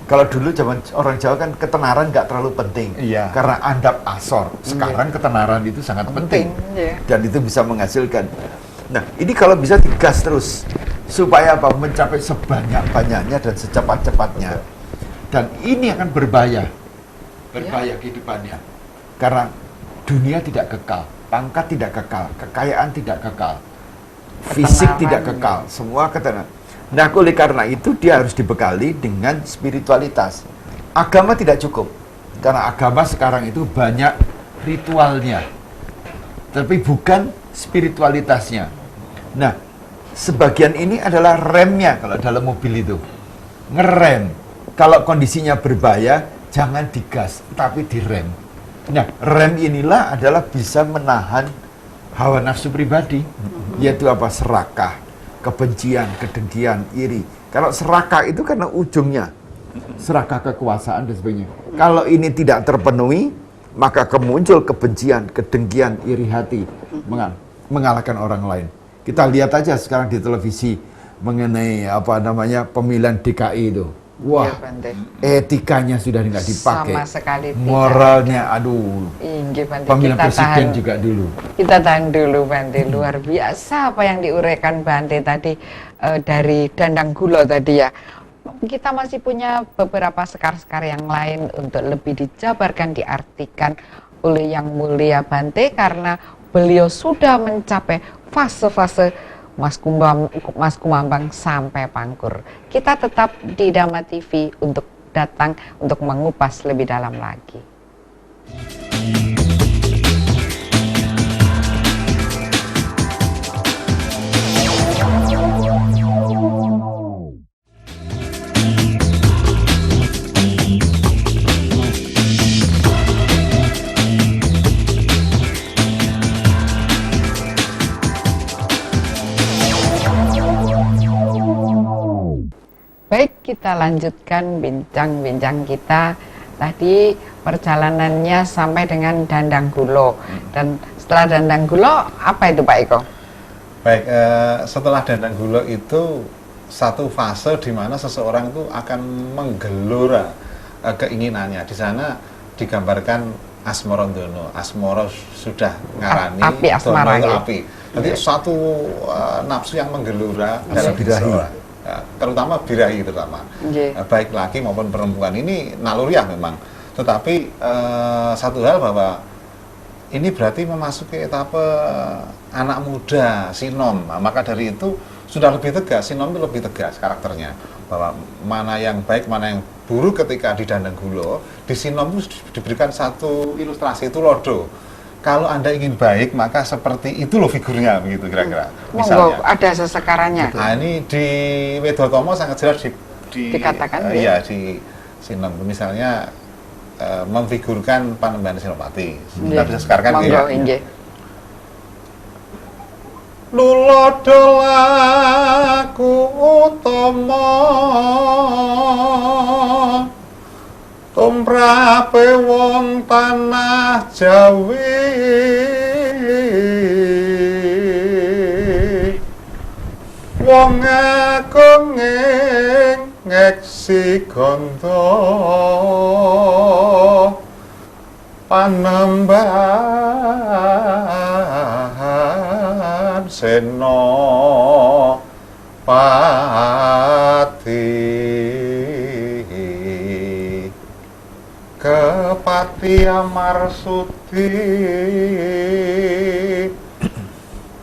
kalau dulu zaman orang Jawa kan ketenaran nggak terlalu penting. Iya. Karena andap asor. Sekarang ketenaran itu sangat penting. Dan itu bisa menghasilkan. Nah, ini kalau bisa digas terus supaya apa? Mencapai sebanyak-banyaknya dan secepat-cepatnya. Dan ini akan berbahaya kehidupannya. Karena dunia tidak kekal, pangkat tidak kekal, kekayaan tidak kekal, fisik tidak kekal, semua ketenaran. Nah, oleh karena itu dia harus dibekali dengan spiritualitas. Agama tidak cukup, karena agama sekarang itu banyak ritualnya, tapi bukan spiritualitasnya. Nah, sebagian ini adalah remnya kalau dalam mobil itu, ngerem. Kalau kondisinya berbahaya, jangan digas, tapi direm. Nah, rem inilah adalah bisa menahan hawa nafsu pribadi, yaitu apa? Serakah, kebencian, kedengkian, iri. Kalau serakah itu karena ujungnya serakah kekuasaan dan sebagainya. Kalau ini tidak terpenuhi, maka kemuncul kebencian, kedengkian, iri hati, mengalahkan orang lain. Kita lihat aja sekarang di televisi mengenai apa namanya pemilihan DKI itu. Wah, ya, etikanya sudah tidak dipakai. Sama sekali tidak. Moralnya, aduh. Pemilihan presiden juga dulu. Kita tahan dulu, Bante. Luar biasa apa yang diuraikan Bante tadi dari Dandang Gula tadi ya. Kita masih punya beberapa sekar-sekar yang lain untuk lebih dijabarkan, diartikan oleh Yang Mulia Bante karena beliau sudah mencapai fase-fase Mas Kumambang sampai Pangkur. Kita tetap di Dhamma TV untuk datang untuk mengupas lebih dalam lagi. Baik, kita lanjutkan bincang-bincang kita. Tadi perjalanannya sampai dengan Dandang Gulo. Dan setelah Dandang Gulo, apa itu Pak Eko? Baik, setelah Dandang Gulo itu satu fase di mana seseorang itu akan menggelora keinginannya. Di sana digambarkan Asmarandono. Asmara sudah ngarani, api asmara Dono itu api. Jadi suatu nafsu yang menggelora dalam diri seseorang. Terutama birahi terutama, baik laki maupun perempuan ini naluriah memang. Tetapi satu hal bahwa ini berarti memasuki etapa anak muda sinom. Nah, maka dari itu sudah lebih tegas, Sinom itu lebih tegas karakternya, bahwa mana yang baik, mana yang buruk ketika di Dandang Gulo. Di Sinom itu diberikan satu ilustrasi, itu lodo. Kalau Anda ingin baik, maka seperti itu loh figurnya, begitu kira-kira. Monggo ada sesekarannya. Nah, ini di Wedotomo sangat jelas dikatakan iya, di Sinom. Misalnya memfigurkan Panembahan Senopati. Kita bisa sekarang monggo, ya. Nulodo laku utama tumrape wong tanah Jawi, wong agung ing ngeksi gandha Panembahan Senopati, Kepati Amarsudi,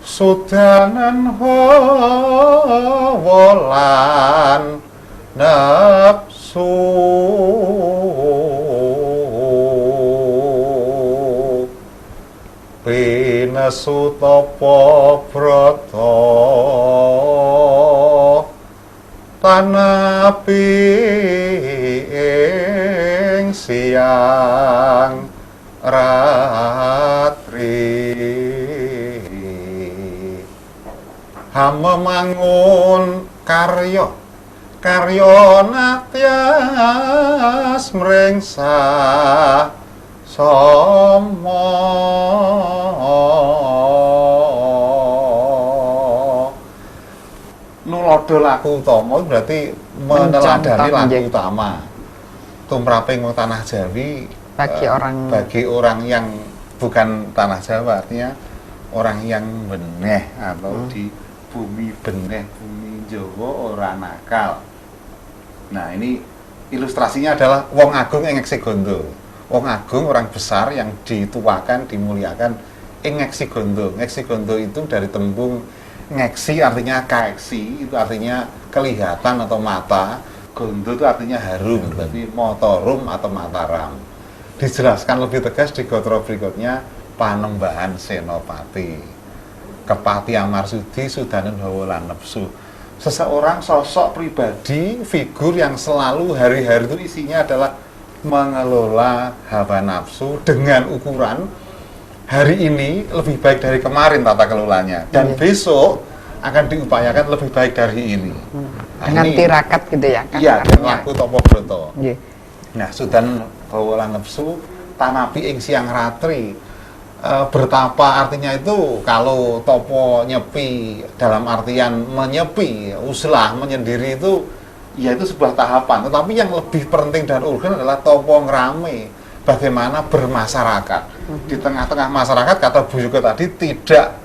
Sudanan hawa lan nafsu, pinesu tapa brata tanapi ing siang ratri, hamemangun karya natyas mrengsa somo, nulodo laku utama berarti meneladani laku utama tumrape wong tanah Jawi, bagi orang yang bukan tanah Jawa, artinya orang yang beneh atau di bumi beneh, bumi Jawa ora nakal. Nah, ini ilustrasinya adalah wong agung ing ngeksi gondo. Wong agung, orang besar yang dituakan, dimuliakan ing ngeksi gondo. Ngeksi gondo itu dari tembung ngeksi artinya kaeksi, itu artinya kelihatan atau mata. Gondo itu artinya harum, berarti motorum atau mataram. Dijelaskan lebih tegas di gotro berikutnya, Panembahan Senopati, Kepati Amarsudi, Sudanan hawa lan nafsu. Seseorang sosok pribadi, figur yang selalu hari-hari itu isinya adalah mengelola hawa nafsu dengan ukuran hari ini lebih baik dari kemarin tata kelolanya, dan besok akan diupayakan lebih baik dari ini. Dengan tirakat gitu ya kan? Iya, dengan laku topo broto. Nah, Sudan hawa lan nafsu tanapi ing siang ratri. Bertapa artinya itu, kalau topo nyepi dalam artian menyepi, uslah, menyendiri itu, ya itu sebuah tahapan. Tetapi yang lebih penting dan urgen adalah topo ngerame, bagaimana bermasyarakat. Di tengah-tengah masyarakat, kata Bu Yuko tadi, tidak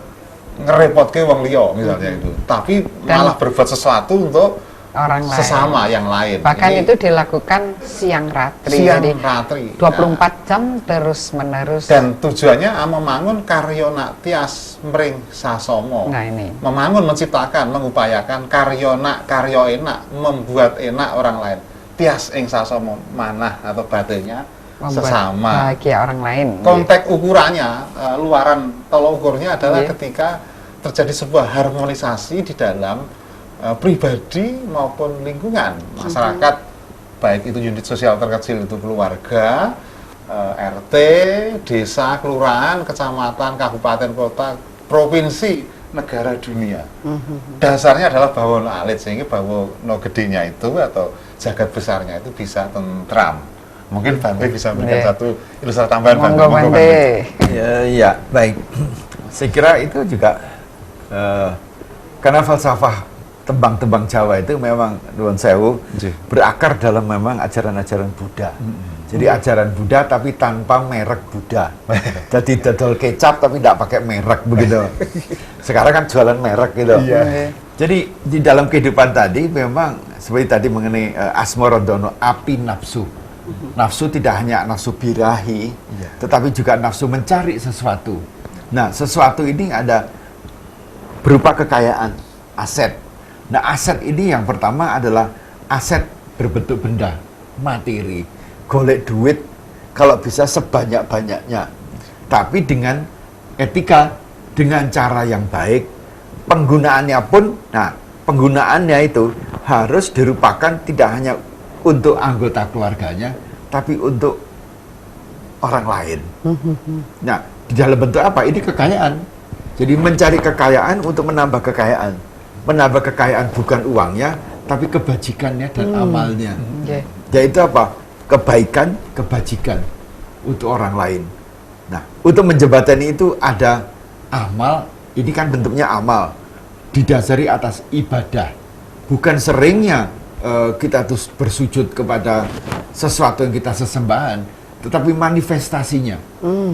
ngerepotke wong liya misalnya itu, tapi malah berbuat sesuatu untuk orang lain, sesama yang lain. Bahkan ini, itu dilakukan siang ratri, siang jadi ratri 24 jam terus menerus, dan tujuannya membangun karya tias mring sasomo. Nah, ini membangun, menciptakan, mengupayakan karya enak, membuat enak orang lain, tias ing sasomo, manah atau batinnya sesama, bahagia orang lain. Konteks ukurannya, luaran tolok ukurnya adalah ketika terjadi sebuah harmonisasi di dalam pribadi maupun lingkungan masyarakat, baik itu unit sosial terkecil itu keluarga, RT, desa, kelurahan, kecamatan, kabupaten, kota, provinsi, negara, dunia. Dasarnya adalah bawono alit, sehingga bawono gedenya itu atau jagat besarnya itu bisa tentram. Mungkin Bante bisa memberikan satu ilustrasi tambahan. Monggo Bante. Ya, baik. Saya kira itu juga karena falsafah tembang-tembang Jawa itu memang nuwun sewu berakar dalam memang ajaran-ajaran Buddha. Jadi ajaran Buddha tapi tanpa merek Buddha. Jadi dodol kecap tapi tidak pakai merek begitu. Sekarang kan jualan merek gitu. Jadi di dalam kehidupan tadi memang seperti tadi mengenai Asmarandono, api nafsu. Nafsu tidak hanya nafsu birahi, tetapi juga nafsu mencari sesuatu. Nah, sesuatu ini ada berupa kekayaan, aset. Nah, aset ini yang pertama adalah aset berbentuk benda, materi. Golek duit kalau bisa sebanyak-banyaknya. Tapi dengan etika, dengan cara yang baik, penggunaannya pun, nah, penggunaannya itu harus dirupakan tidak hanya untuk anggota keluarganya, tapi untuk orang lain. Nah, di dalam bentuk apa? Ini kekayaan. Jadi mencari kekayaan untuk menambah kekayaan. Menambah kekayaan bukan uangnya, tapi kebajikannya dan amalnya. Yaitu apa? Kebaikan, kebajikan untuk orang lain. Nah, untuk menjembatani itu ada amal, ini kan bentuknya amal, didasari atas ibadah. Bukan seringnya kita terus bersujud kepada sesuatu yang kita sesembahan, tetapi manifestasinya.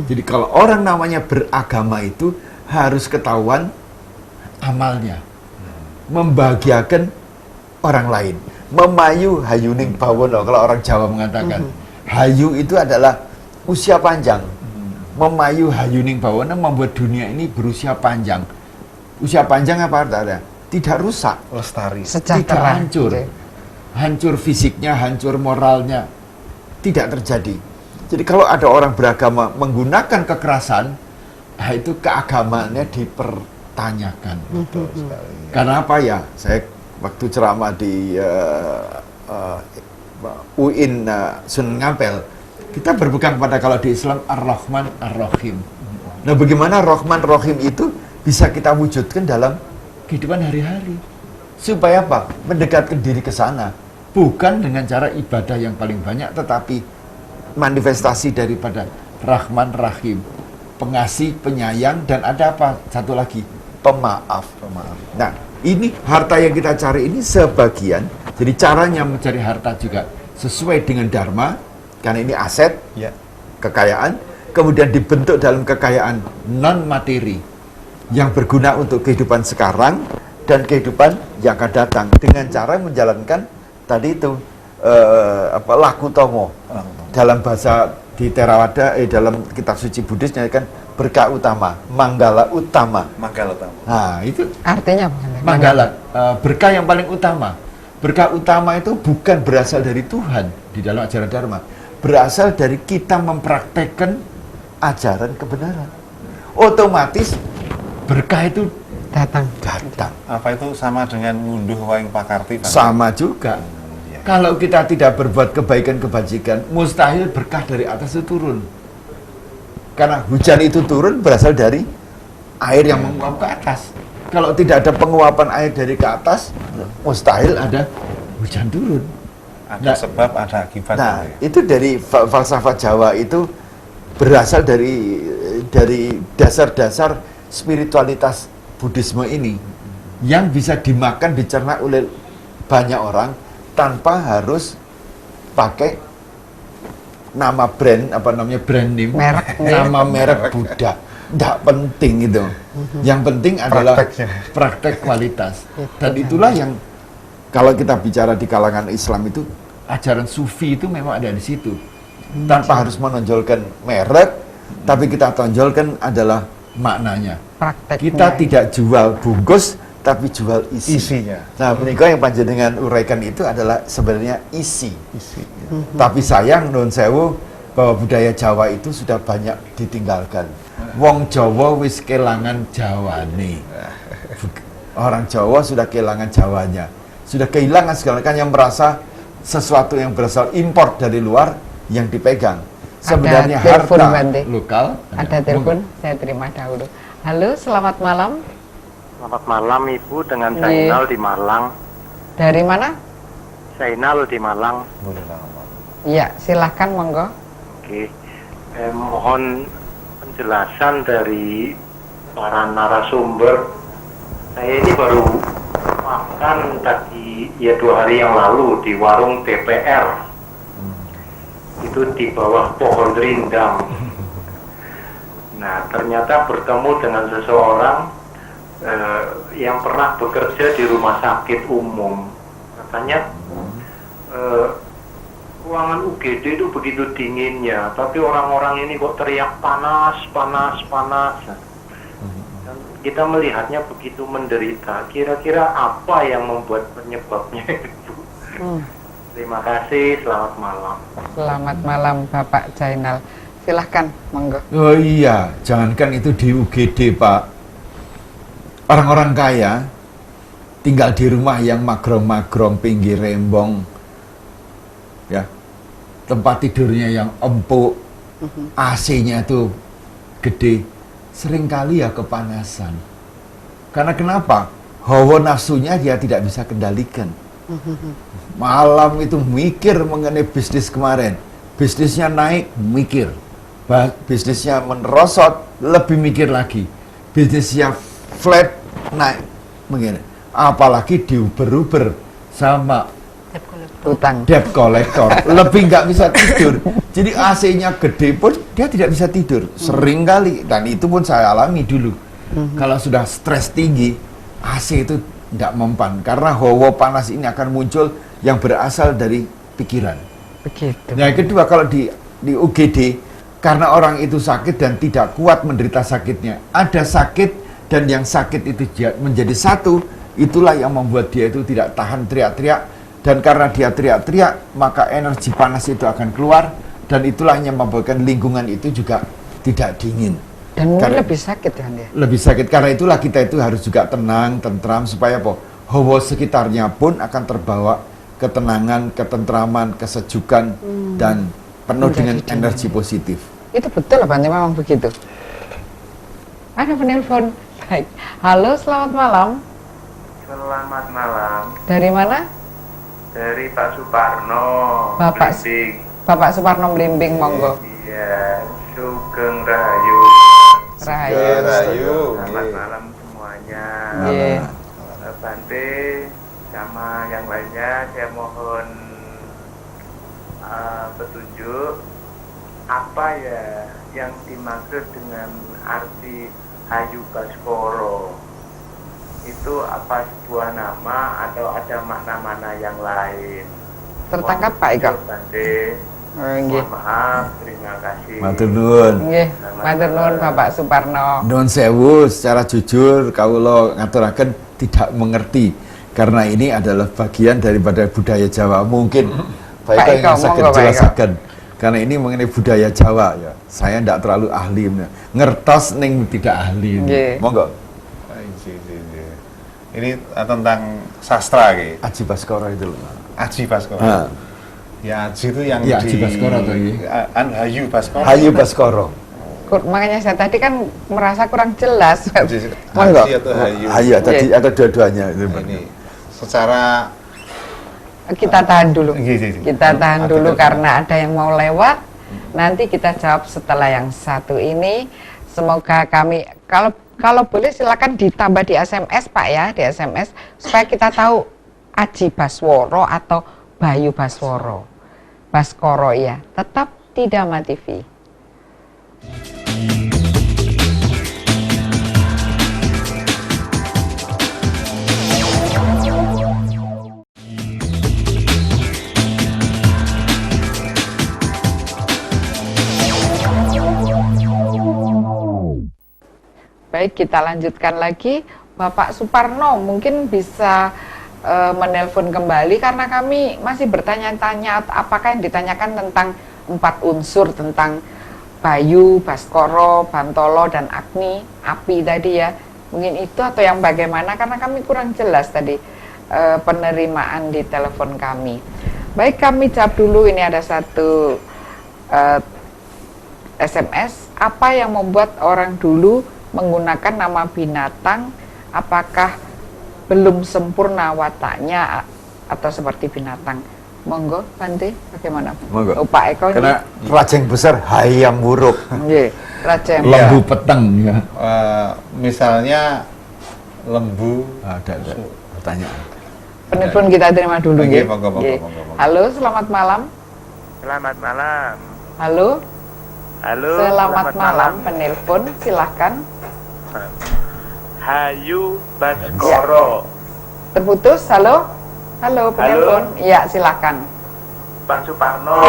Jadi kalau orang namanya beragama itu harus ketahuan amalnya, membahagiakan orang lain, memayu hayuning bawono. Kalau orang Jawa mengatakan hayu itu adalah usia panjang. Memayu hayuning bawono membuat dunia ini berusia panjang. Usia panjang apa artinya? Tidak rusak, lestari, tidak hancur. Hancur fisiknya, hancur moralnya, tidak terjadi. Jadi kalau ada orang beragama menggunakan kekerasan, nah itu keagamaannya dipertanyakan. Betul sekali. Karena apa ya? Saya waktu ceramah di UIN Sunan Ngampel, kita berpegang pada kalau di Islam Ar-Rahman Ar-Rahim. Nah, bagaimana Rahman Rahim itu bisa kita wujudkan dalam kehidupan hari-hari? Supaya apa? Mendekatkan diri ke sana. Bukan dengan cara ibadah yang paling banyak, tetapi manifestasi daripada Rahman Rahim, pengasih, penyayang, dan ada apa? Satu lagi, pemaaf. Nah, ini harta yang kita cari ini sebagian. Jadi caranya mencari harta juga sesuai dengan dharma, karena ini aset, kekayaan, kemudian dibentuk dalam kekayaan non materi yang berguna untuk kehidupan sekarang dan kehidupan yang akan datang dengan cara menjalankan tadi itu laku tomo. Dalam bahasa di Theravada, dalam kitab suci Buddhisnya kan berkah utama, manggala utama. Nah, itu Artinya apa? manggala, berkah yang paling utama. Berkah utama itu bukan berasal dari Tuhan di dalam ajaran Dharma, berasal dari kita mempraktekkan ajaran kebenaran. Otomatis berkah itu datang. Apa itu sama dengan ngunduh waing pakarti? Sama juga. Kalau kita tidak berbuat kebaikan kebajikan, mustahil berkah dari atas itu turun. Karena hujan itu turun berasal dari air yang menguap ke atas. Kalau tidak ada penguapan air dari ke atas, mustahil ada hujan turun. Ada sebab, ada akibat. Nah, itu dari falsafah Jawa itu berasal dari dasar-dasar spiritualitas Buddhisme ini yang bisa dimakan, dicerna oleh banyak orang tanpa harus pakai nama brand, brand name, nama merek Buddha. Tidak penting itu. Yang penting adalah praktek kualitas. Dan itulah yang kalau kita bicara di kalangan Islam itu, ajaran sufi itu memang ada di situ. Tanpa harus menonjolkan merek, tapi kita tonjolkan adalah maknanya. Prakteknya. Kita tidak jual bungkus, tapi jual Isinya. Nah, menikah yang panjenengan uraikan itu adalah sebenarnya isi. Tapi sayang, nun sewu, bahwa budaya Jawa itu sudah banyak ditinggalkan. Wong Jawa wis kelangan Jawane. Orang Jawa sudah kehilangan Jawanya. Sudah kehilangan segala kan yang merasa sesuatu yang berasal impor dari luar yang dipegang. Sebenarnya harta lokal. Ada telepon, saya terima dahulu. Halo, selamat malam. Selamat malam Ibu, dengan Zainal di Malang. Dari mana? Zainal di Malang. Iya, silahkan monggo. Oke, mohon penjelasan dari para narasumber. Saya ini baru makan tadi, ya 2 hari yang lalu di warung DPR. Itu di bawah pohon rindang. Nah, ternyata bertemu dengan seseorang yang pernah bekerja di rumah sakit umum. Katanya ruangan UGD itu begitu dinginnya, tapi orang-orang ini kok teriak panas. kita melihatnya begitu menderita. Kira-kira apa yang membuat penyebabnya itu? Terima kasih, selamat malam. Selamat malam Bapak Jainal. Silahkan, monggo. Oh iya, jangankan itu di UGD Pak. Orang-orang kaya tinggal di rumah yang magrong-magrong pinggir rembong, ya, tempat tidurnya yang empuk, AC-nya itu gede, seringkali ya kepanasan. Karena kenapa? Hawa nafsunya dia tidak bisa kendalikan. Malam itu mikir mengenai bisnis kemarin, bisnisnya naik, mikir, bisnisnya menerosot, lebih mikir lagi, bisnisnya flat, naik, begini. Apalagi diuber-uber sama Utang. debt collector, lebih nggak bisa tidur. Jadi AC-nya gede pun dia tidak bisa tidur, sering kali. Dan itu pun saya alami dulu. Kalau sudah stres tinggi, AC itu tidak mempan, karena hawa panas ini akan muncul yang berasal dari pikiran. Begitu. Yang kedua, kalau di UGD, karena orang itu sakit dan tidak kuat menderita sakitnya, ada sakit dan yang sakit itu menjadi satu, itulah yang membuat dia itu tidak tahan teriak-teriak, dan karena dia teriak-teriak, maka energi panas itu akan keluar, dan itulah yang membuatkan lingkungan itu juga tidak dingin. Dan mungkin Karena- lebih sakit kan ya? Lebih sakit, karena itulah kita itu harus juga tenang, tentram, supaya apa? Hawa sekitarnya pun akan terbawa ketenangan, ketentraman, kesejukan, dan penuh Menjadi dengan dingin. energi positif. Itu betul Bante, memang begitu. Ada penelpon. Baik. Halo, selamat malam. Selamat malam, Dari mana? dari Pak Suparno. Bapak- Blimbing. Bapak Suparno Blimbing, monggo. Iya, Sugeng Rahayu. Rahayu. Rahayu. Selamat malam semuanya. Nggih. Bante sama yang lainnya, saya mohon petunjuk apa ya yang dimaksud dengan arti Hayu Baskoro. Itu apa sebuah nama atau ada makna-makna yang lain? Tertangkap Pak Iko? Bante. Oh, nggih. Mohon maaf, terima kasih. Matur nuwun. Nggih, matur nuwun Bapak Suparno. Nuwun sewu, secara jujur kawula ngaturaken tidak mengerti, karena ini adalah bagian daripada budaya Jawa. Mungkin Pak Pak Iko, yang saged monggo, Pak Iko. jelasaken. Karena ini mengenai budaya Jawa ya. Saya tidak terlalu ahli, ngertos ning tidak ahli. Nggih. Monggo. Ini tentang sastra gitu. Aji Baskoro itu loh. Aji Baskoro. Ha. Ya Aji itu yang Ya, Aji Baskoro atau ini? Hayu Baskoro. Hayu Baskoro. Makanya saya tadi kan merasa kurang jelas. Haji Monggo. atau Hayu. Hayu tadi Iya. atau dua-duanya itu. Ini secara Kita tahan dulu. Iya. Kita tahan Ada dulu telepon. karena ada yang mau lewat. Nanti kita jawab setelah yang satu ini. Semoga kami kalau boleh silakan ditambah di SMS Pak ya, di SMS supaya kita tahu Aji Basworo atau Bayu Basworo. Baskoro ya, tetap di Dhamma TV. Baik, kita lanjutkan lagi. Bapak Suparno mungkin bisa menelpon kembali karena kami masih bertanya-tanya apakah yang ditanyakan tentang 4 unsur, tentang Bayu, Baskoro, Bantolo, dan Agni, api tadi ya. Mungkin itu atau yang bagaimana, karena kami kurang jelas tadi penerimaan di telepon kami. Baik, kami jawab dulu. Ini ada satu SMS. Apa yang membuat orang dulu menggunakan nama binatang? Apakah belum sempurna wataknya atau seperti binatang? Monggo, Bante, bagaimana? Monggo. Oh, Pak Eko Karena raja yang besar hayam buruk, nggih, Raja yang lembu peteng ya. misalnya lembu. Ada pertanyaan. penelpon kita terima dulu Oke, nggih. monggo, monggo, Nggih. monggo, monggo. Halo, selamat malam. Selamat malam. Halo, Halo. selamat malam. Penelpon, silahkan. Hayu Baskoro. Terputus, halo? Halo, penelpon. Iya, silakan. Pak Suparno.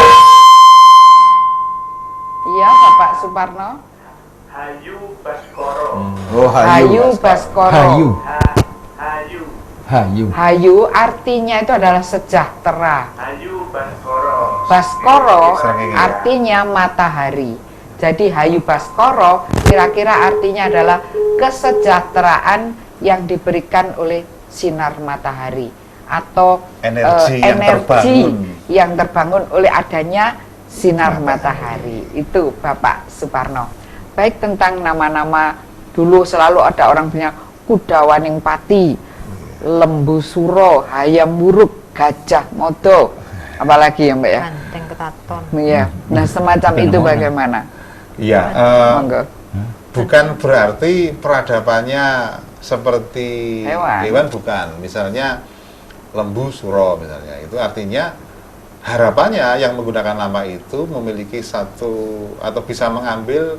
Iya, Bapak Suparno. Hayu Baskoro. Oh, Hayu Baskoro. Hayu. Hayu. Hayu. Hayu artinya itu adalah sejahtera. Hayu Baskoro. Baskoro Srengenge. artinya matahari. Jadi Hayu Baskoro kira-kira artinya adalah kesejahteraan yang diberikan oleh sinar matahari atau Energi yang terbangun oleh adanya sinar matahari. Itu Bapak Suparno. Baik, tentang nama-nama, dulu selalu ada orang punya Kudawaning Pati, Lembu Suro, Hayam Wuruk, Gajah Modo, apalagi ya Mbak ya? Banteng Ketaton. Iya. Nah, semacam itu bagaimana? Iya, Monggo. bukan berarti peradabannya seperti Hewan. bukan. Misalnya lembu suro misalnya, itu artinya harapannya yang menggunakan nama itu memiliki satu atau bisa mengambil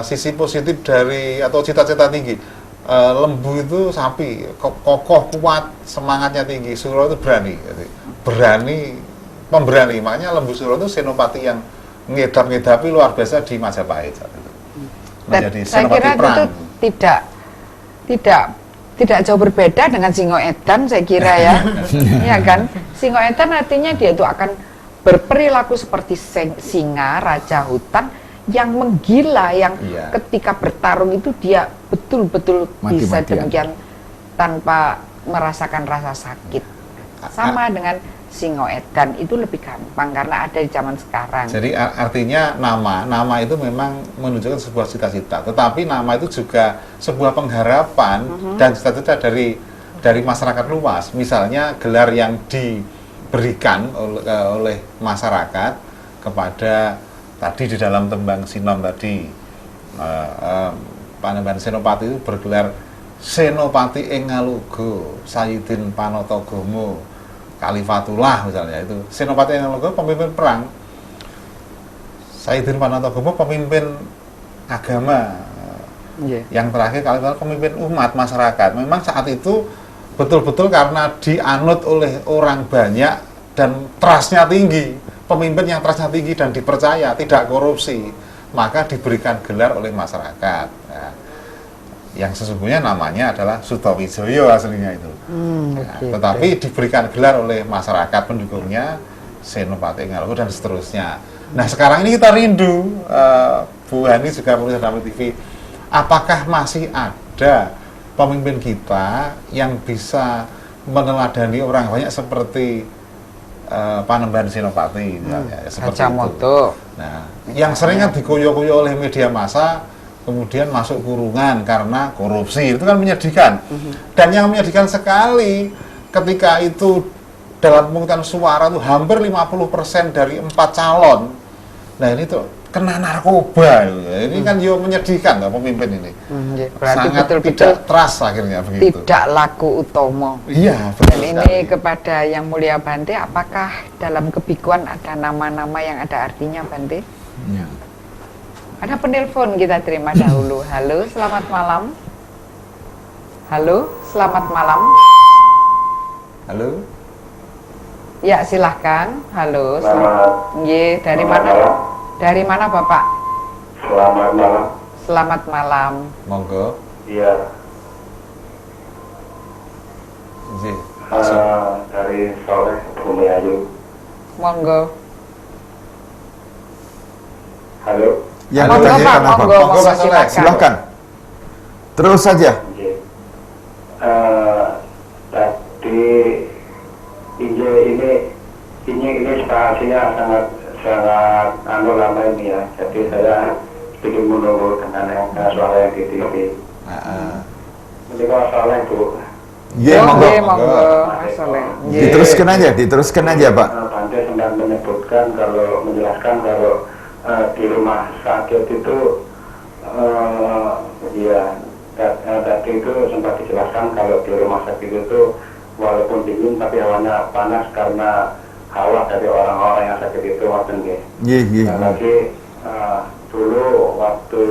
sisi positif dari atau cita-cita tinggi. Lembu itu sapi, kokoh, kuat, semangatnya tinggi. Suro itu berani, berani, pemberani. Makanya lembu Suro itu senopati yang ngedap-ngedapi luar biasa di Majapahit saat itu. Menjadi Saya senopati kira perang. itu tidak jauh berbeda dengan Singoedan, saya kira ya. Iya kan? Singoedan artinya dia itu akan berperilaku seperti singa, raja hutan yang menggila, yang Iya. ketika bertarung itu dia betul-betul bisa Mati-matian. demikian tanpa merasakan rasa sakit. Sama dengan Singoedan itu lebih gampang karena ada di zaman sekarang. Jadi artinya nama itu memang menunjukkan sebuah cita-cita. Tetapi nama itu juga sebuah pengharapan dan cita-cita dari masyarakat luas. Misalnya gelar yang diberikan oleh masyarakat kepada tadi di dalam tembang Sinom tadi, Panembahan Senopati itu bergelar Senopati ing Ngaluga Sayyidin Panotogomo Kalifatullah misalnya. Itu Senopati ing Ngaluga pemimpin perang, Sayyidin Panotogomo pemimpin agama, Iya. yang terakhir Kalifatullah pemimpin umat masyarakat. Memang saat itu betul-betul karena dianut oleh orang banyak dan trustnya tinggi, pemimpin yang trustnya tinggi dan dipercaya, tidak korupsi, maka diberikan gelar oleh masyarakat. Nah, yang sesungguhnya namanya adalah Sutowijoyo aslinya itu. Begitu. Tetapi diberikan gelar oleh masyarakat pendukungnya Senopati Ngaluga dan seterusnya. Nah sekarang ini kita rindu, Bu Hani juga pemirsa Damai TV, apakah masih ada pemimpin kita yang bisa meneladani orang banyak seperti Panembahan Senopati misalnya, seperti Gajah itu. Modo. Nah, yang sering kan dikoyo-koyo oleh media massa, kemudian masuk kurungan karena korupsi, itu kan menyedihkan. Dan yang menyedihkan sekali ketika itu dalam pemungutan suara itu hampir 50% dari 4 calon. Nah ini tuh kena narkoba. Ini kan yo menyedihkan loh pemimpin ini. Iya. Berarti Sangat betul-betul tidak trust akhirnya begitu. tidak laku utomo. Iya, Dan betul ini sekali. kepada Yang Mulia Bante, apakah dalam kebikuan ada nama-nama yang ada artinya, Bante? Ya. Ada penelpon, kita terima dahulu. Halo, selamat malam. Halo, selamat malam. Halo. Ya, silahkan. Halo, Selamat. Nggih, dari Selamat mana? malam. Dari mana, Bapak? Selamat malam. Selamat malam. Monggo. Iya, Nggih. dari Soleh Bumi Ayu. Monggo. Halo. Yang Monggo, ditanyakan Pak, apa? monggo, Monggo, Pak Soleh. silakan. Silahkan. Terus saja. Iya. Tadi ini spasinya sangat lama ini ya. Jadi saya sedikit menunggu dengan yang soal yang di TV. Ini kalau soalnya Bu. Iya, monggo. Nggih, monggo, Mas Soleh. Nggih. Diteruskan aja, Pak. Bante sedang menyebutkan menjelaskan kalau di rumah sakit itu tadi itu sempat dijelaskan kalau di rumah sakit itu walaupun dingin tapi hawanya panas karena hawa dari orang-orang yang sakit itu wonten nggih. Iya. Dan lagi dulu waktu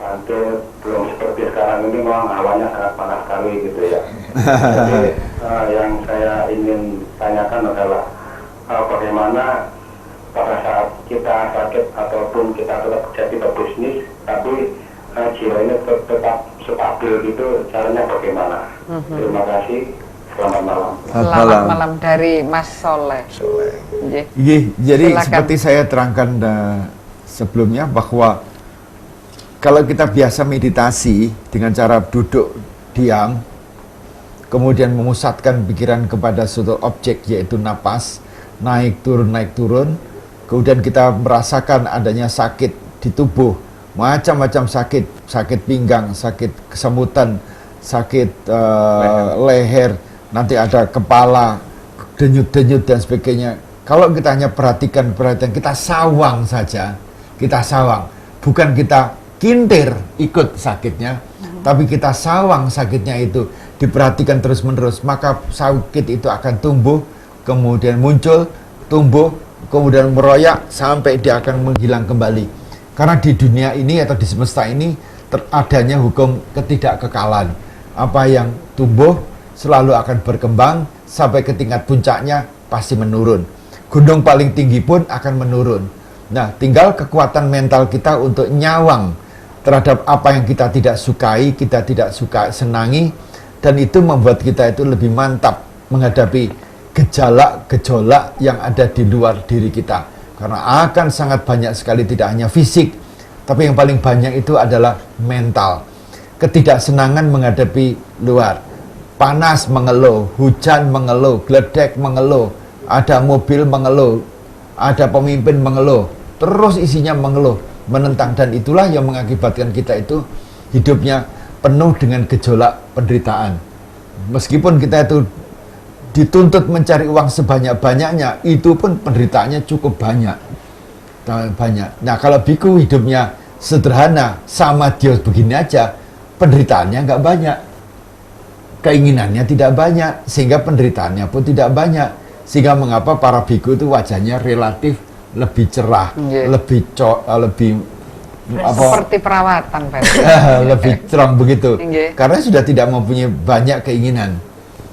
Bante belum seperti sekarang ini memang hawanya sangat panas sekali gitu ya. Jadi yang saya ingin tanyakan adalah bagaimana pada saat kita sakit ataupun kita tetap jadi berbisnis tapi jiwa ini tetap stabil gitu, caranya bagaimana? Terima kasih, selamat malam. Selamat malam dari Mas Soleh. Jadi Silakan. seperti saya terangkan sebelumnya bahwa kalau kita biasa meditasi dengan cara duduk diam, kemudian memusatkan pikiran kepada suatu objek yaitu napas, naik turun, kemudian kita merasakan adanya sakit di tubuh, macam-macam sakit, sakit pinggang, sakit kesemutan, sakit leher, nanti ada kepala, denyut-denyut dan sebagainya. Kalau kita hanya perhatikan, kita sawang saja, bukan kita kintir ikut sakitnya, tapi kita sawang sakitnya itu, diperhatikan terus-menerus, maka sakit itu akan tumbuh, kemudian muncul, tumbuh, kemudian meroyak, sampai dia akan menghilang kembali. Karena di dunia ini atau di semesta ini, adanya hukum ketidakkekalan. Apa yang tumbuh selalu akan berkembang, sampai ke tingkat puncaknya pasti menurun. Gunung paling tinggi pun akan menurun. Nah, tinggal kekuatan mental kita untuk nyawang terhadap apa yang kita tidak sukai, kita tidak suka senangi, dan itu membuat kita itu lebih mantap menghadapi gejolak yang ada di luar diri kita. Karena akan sangat banyak sekali, tidak hanya fisik, tapi yang paling banyak itu adalah mental. Ketidaksenangan menghadapi luar, panas mengeluh, hujan mengeluh, geledek mengeluh, ada mobil mengeluh, ada pemimpin mengeluh, terus isinya mengeluh, menentang, dan itulah yang mengakibatkan kita itu hidupnya penuh dengan gejolak penderitaan. Meskipun kita itu dituntut mencari uang sebanyak-banyaknya, itu pun penderitaannya cukup banyak. Nah, kalau biku hidupnya sederhana, sama dia begini aja, penderitaannya nggak banyak, keinginannya tidak banyak, sehingga penderitaannya pun tidak banyak. Sehingga mengapa para biku itu wajahnya relatif lebih cerah, lebih seperti perawatan, Pak. lebih cerah begitu. Karena sudah tidak mempunyai banyak keinginan.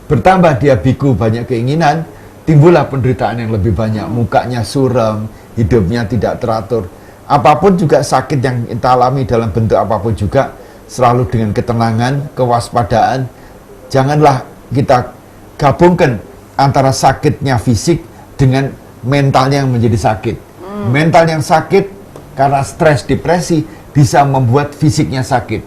Bertambah dia biku banyak keinginan, timbullah penderitaan yang lebih banyak. Mukanya suram, hidupnya tidak teratur. Apapun juga sakit yang kita alami dalam bentuk apapun juga, selalu dengan ketenangan, kewaspadaan. Janganlah kita gabungkan antara sakitnya fisik dengan mentalnya yang menjadi sakit. Mental yang sakit karena stres, depresi, bisa membuat fisiknya sakit.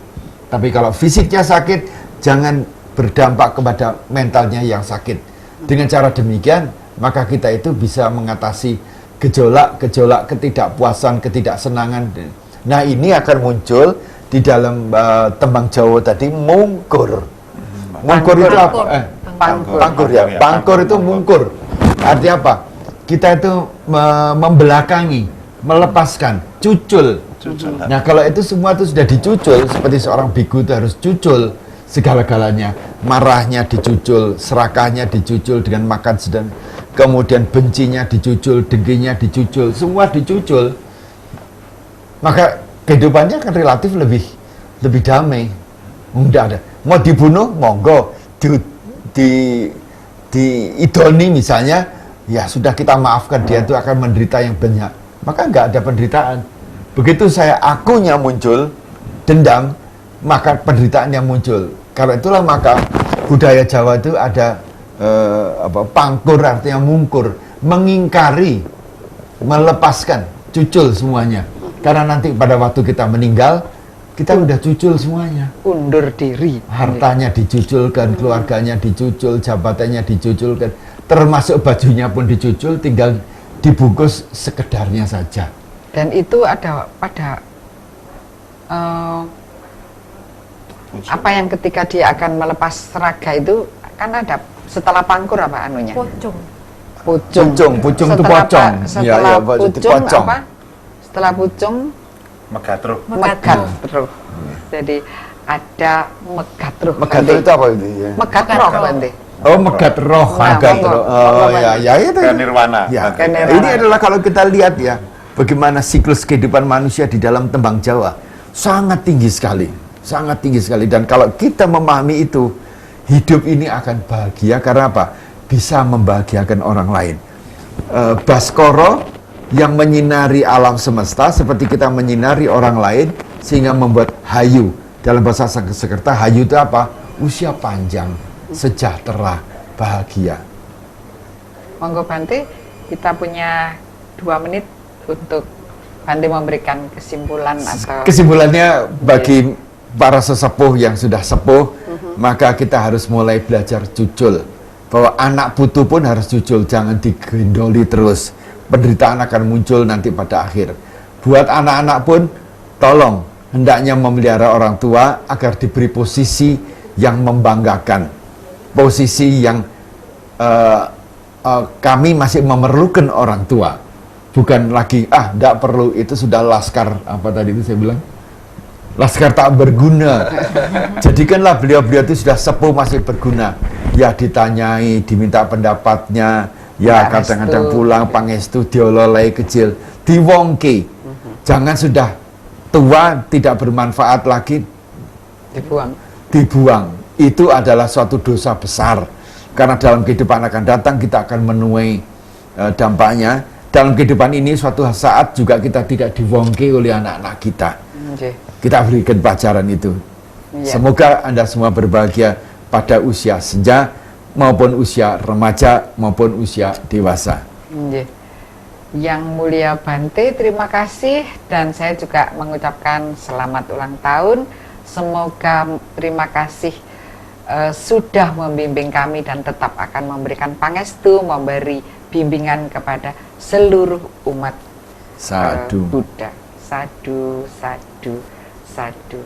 Tapi kalau fisiknya sakit, jangan berdampak kepada mentalnya yang sakit. Dengan cara demikian, maka kita itu bisa mengatasi gejolak ketidakpuasan, ketidaksenangan. Nah, ini akan muncul di dalam tembang Jawa tadi, mungkur. Mungkur itu apa? Pangkur ya. Pangkur itu mungkur. Artinya apa? Kita itu membelakangi, melepaskan, cucul. Nah, kalau itu semua itu sudah dicucul, seperti seorang biku itu harus cucul segala-galanya. Marahnya dicucul, serakahnya dicucul dengan makan sedang, kemudian bencinya dicucul, dengkinya dicucul, semua dicucul. Maka kehidupannya akan relatif lebih damai. Mudah ada. Mau dibunuh, monggo. Di idoni misalnya, ya sudah kita maafkan, dia itu akan menderita yang banyak. Maka nggak ada penderitaan. Begitu saya akunya muncul, dendam, maka penderitaan yang muncul. Karena itulah maka budaya Jawa itu ada pangkur, artinya mungkur, mengingkari, melepaskan, cucul semuanya. Karena nanti pada waktu kita meninggal, kita udah cucul semuanya. Undur diri. Hartanya dicuculkan, keluarganya dicucul, jabatannya dicuculkan, termasuk bajunya pun dicucul, tinggal dibungkus sekedarnya saja. Dan itu ada pada apa yang ketika dia akan melepas seraga itu kan ada setelah pangkur apa anunya? Pocong. Pucung itu pocong. Setelah pucung apa? Setelah pucung Megatruh. Jadi ada megatruh. Megatruh itu apa itu ya? Megatroh nanti. Oh, megat roh. Oh ya itu. Nirwana. Ya. Ini adalah kalau kita lihat ya, bagaimana siklus kehidupan manusia di dalam tembang Jawa sangat tinggi sekali. Sangat tinggi sekali, dan kalau kita memahami itu, hidup ini akan bahagia. Karena apa? Bisa membahagiakan orang lain. Baskoro yang menyinari alam semesta seperti kita menyinari orang lain, sehingga membuat hayu. Dalam bahasa Sanskerta, hayu itu apa? Usia panjang, sejahtera, bahagia. Monggo Bante, kita punya 2 menit untuk Bante memberikan kesimpulan atau Kesimpulannya bagi para sesepuh yang sudah sepuh, maka kita harus mulai belajar jujur. Bahwa anak putu pun harus jujur, jangan digendoli terus. Penderitaan akan muncul nanti pada akhir. Buat anak-anak pun, tolong hendaknya memelihara orang tua agar diberi posisi yang membanggakan, posisi yang kami masih memerlukan orang tua, bukan lagi tidak perlu, itu sudah laskar, apa tadi itu saya bilang, laskar tak berguna. Jadikanlah beliau-beliau itu sudah sepuh masih berguna, ya ditanyai, diminta pendapatnya, ya kadang-kadang pulang pangestu diololai kecil, diwongke. Jangan sudah tua tidak bermanfaat lagi dibuang. Itu adalah suatu dosa besar, karena dalam kehidupan akan datang kita akan menuai dampaknya. Dalam kehidupan ini suatu saat juga kita tidak diwongke oleh anak-anak kita. Kita berikan pelajaran itu. Semoga Anda semua berbahagia pada usia senja maupun usia remaja maupun usia dewasa. Yang mulia Bante, terima kasih, dan saya juga mengucapkan selamat ulang tahun. Semoga terima kasih sudah membimbing kami dan tetap akan memberikan pangestu, memberi bimbingan kepada seluruh umat Buddha. Sadu, sadu, sadu.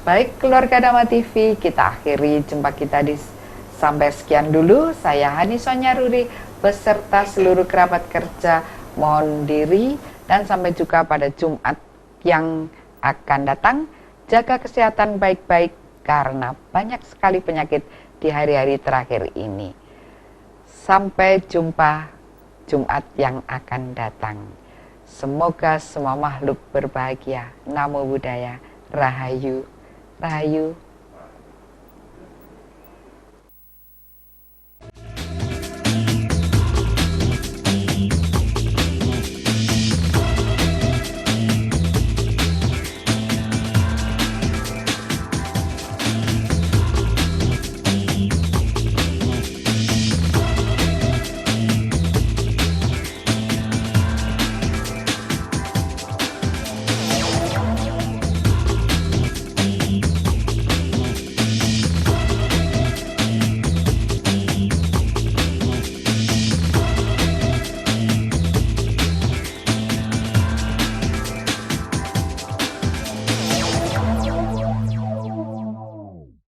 Baik keluarga Dhamma TV, kita akhiri jumpa kita sampai sekian dulu. Saya Hani Sonyaruri beserta seluruh kerabat kerja mohon diri dan sampai jumpa pada Jumat yang akan datang. Jaga kesehatan baik-baik karena banyak sekali penyakit di hari-hari terakhir ini. Sampai jumpa Jumat yang akan datang. Semoga semua makhluk berbahagia. Namo Buddhaya. Rahayu. Rahayu.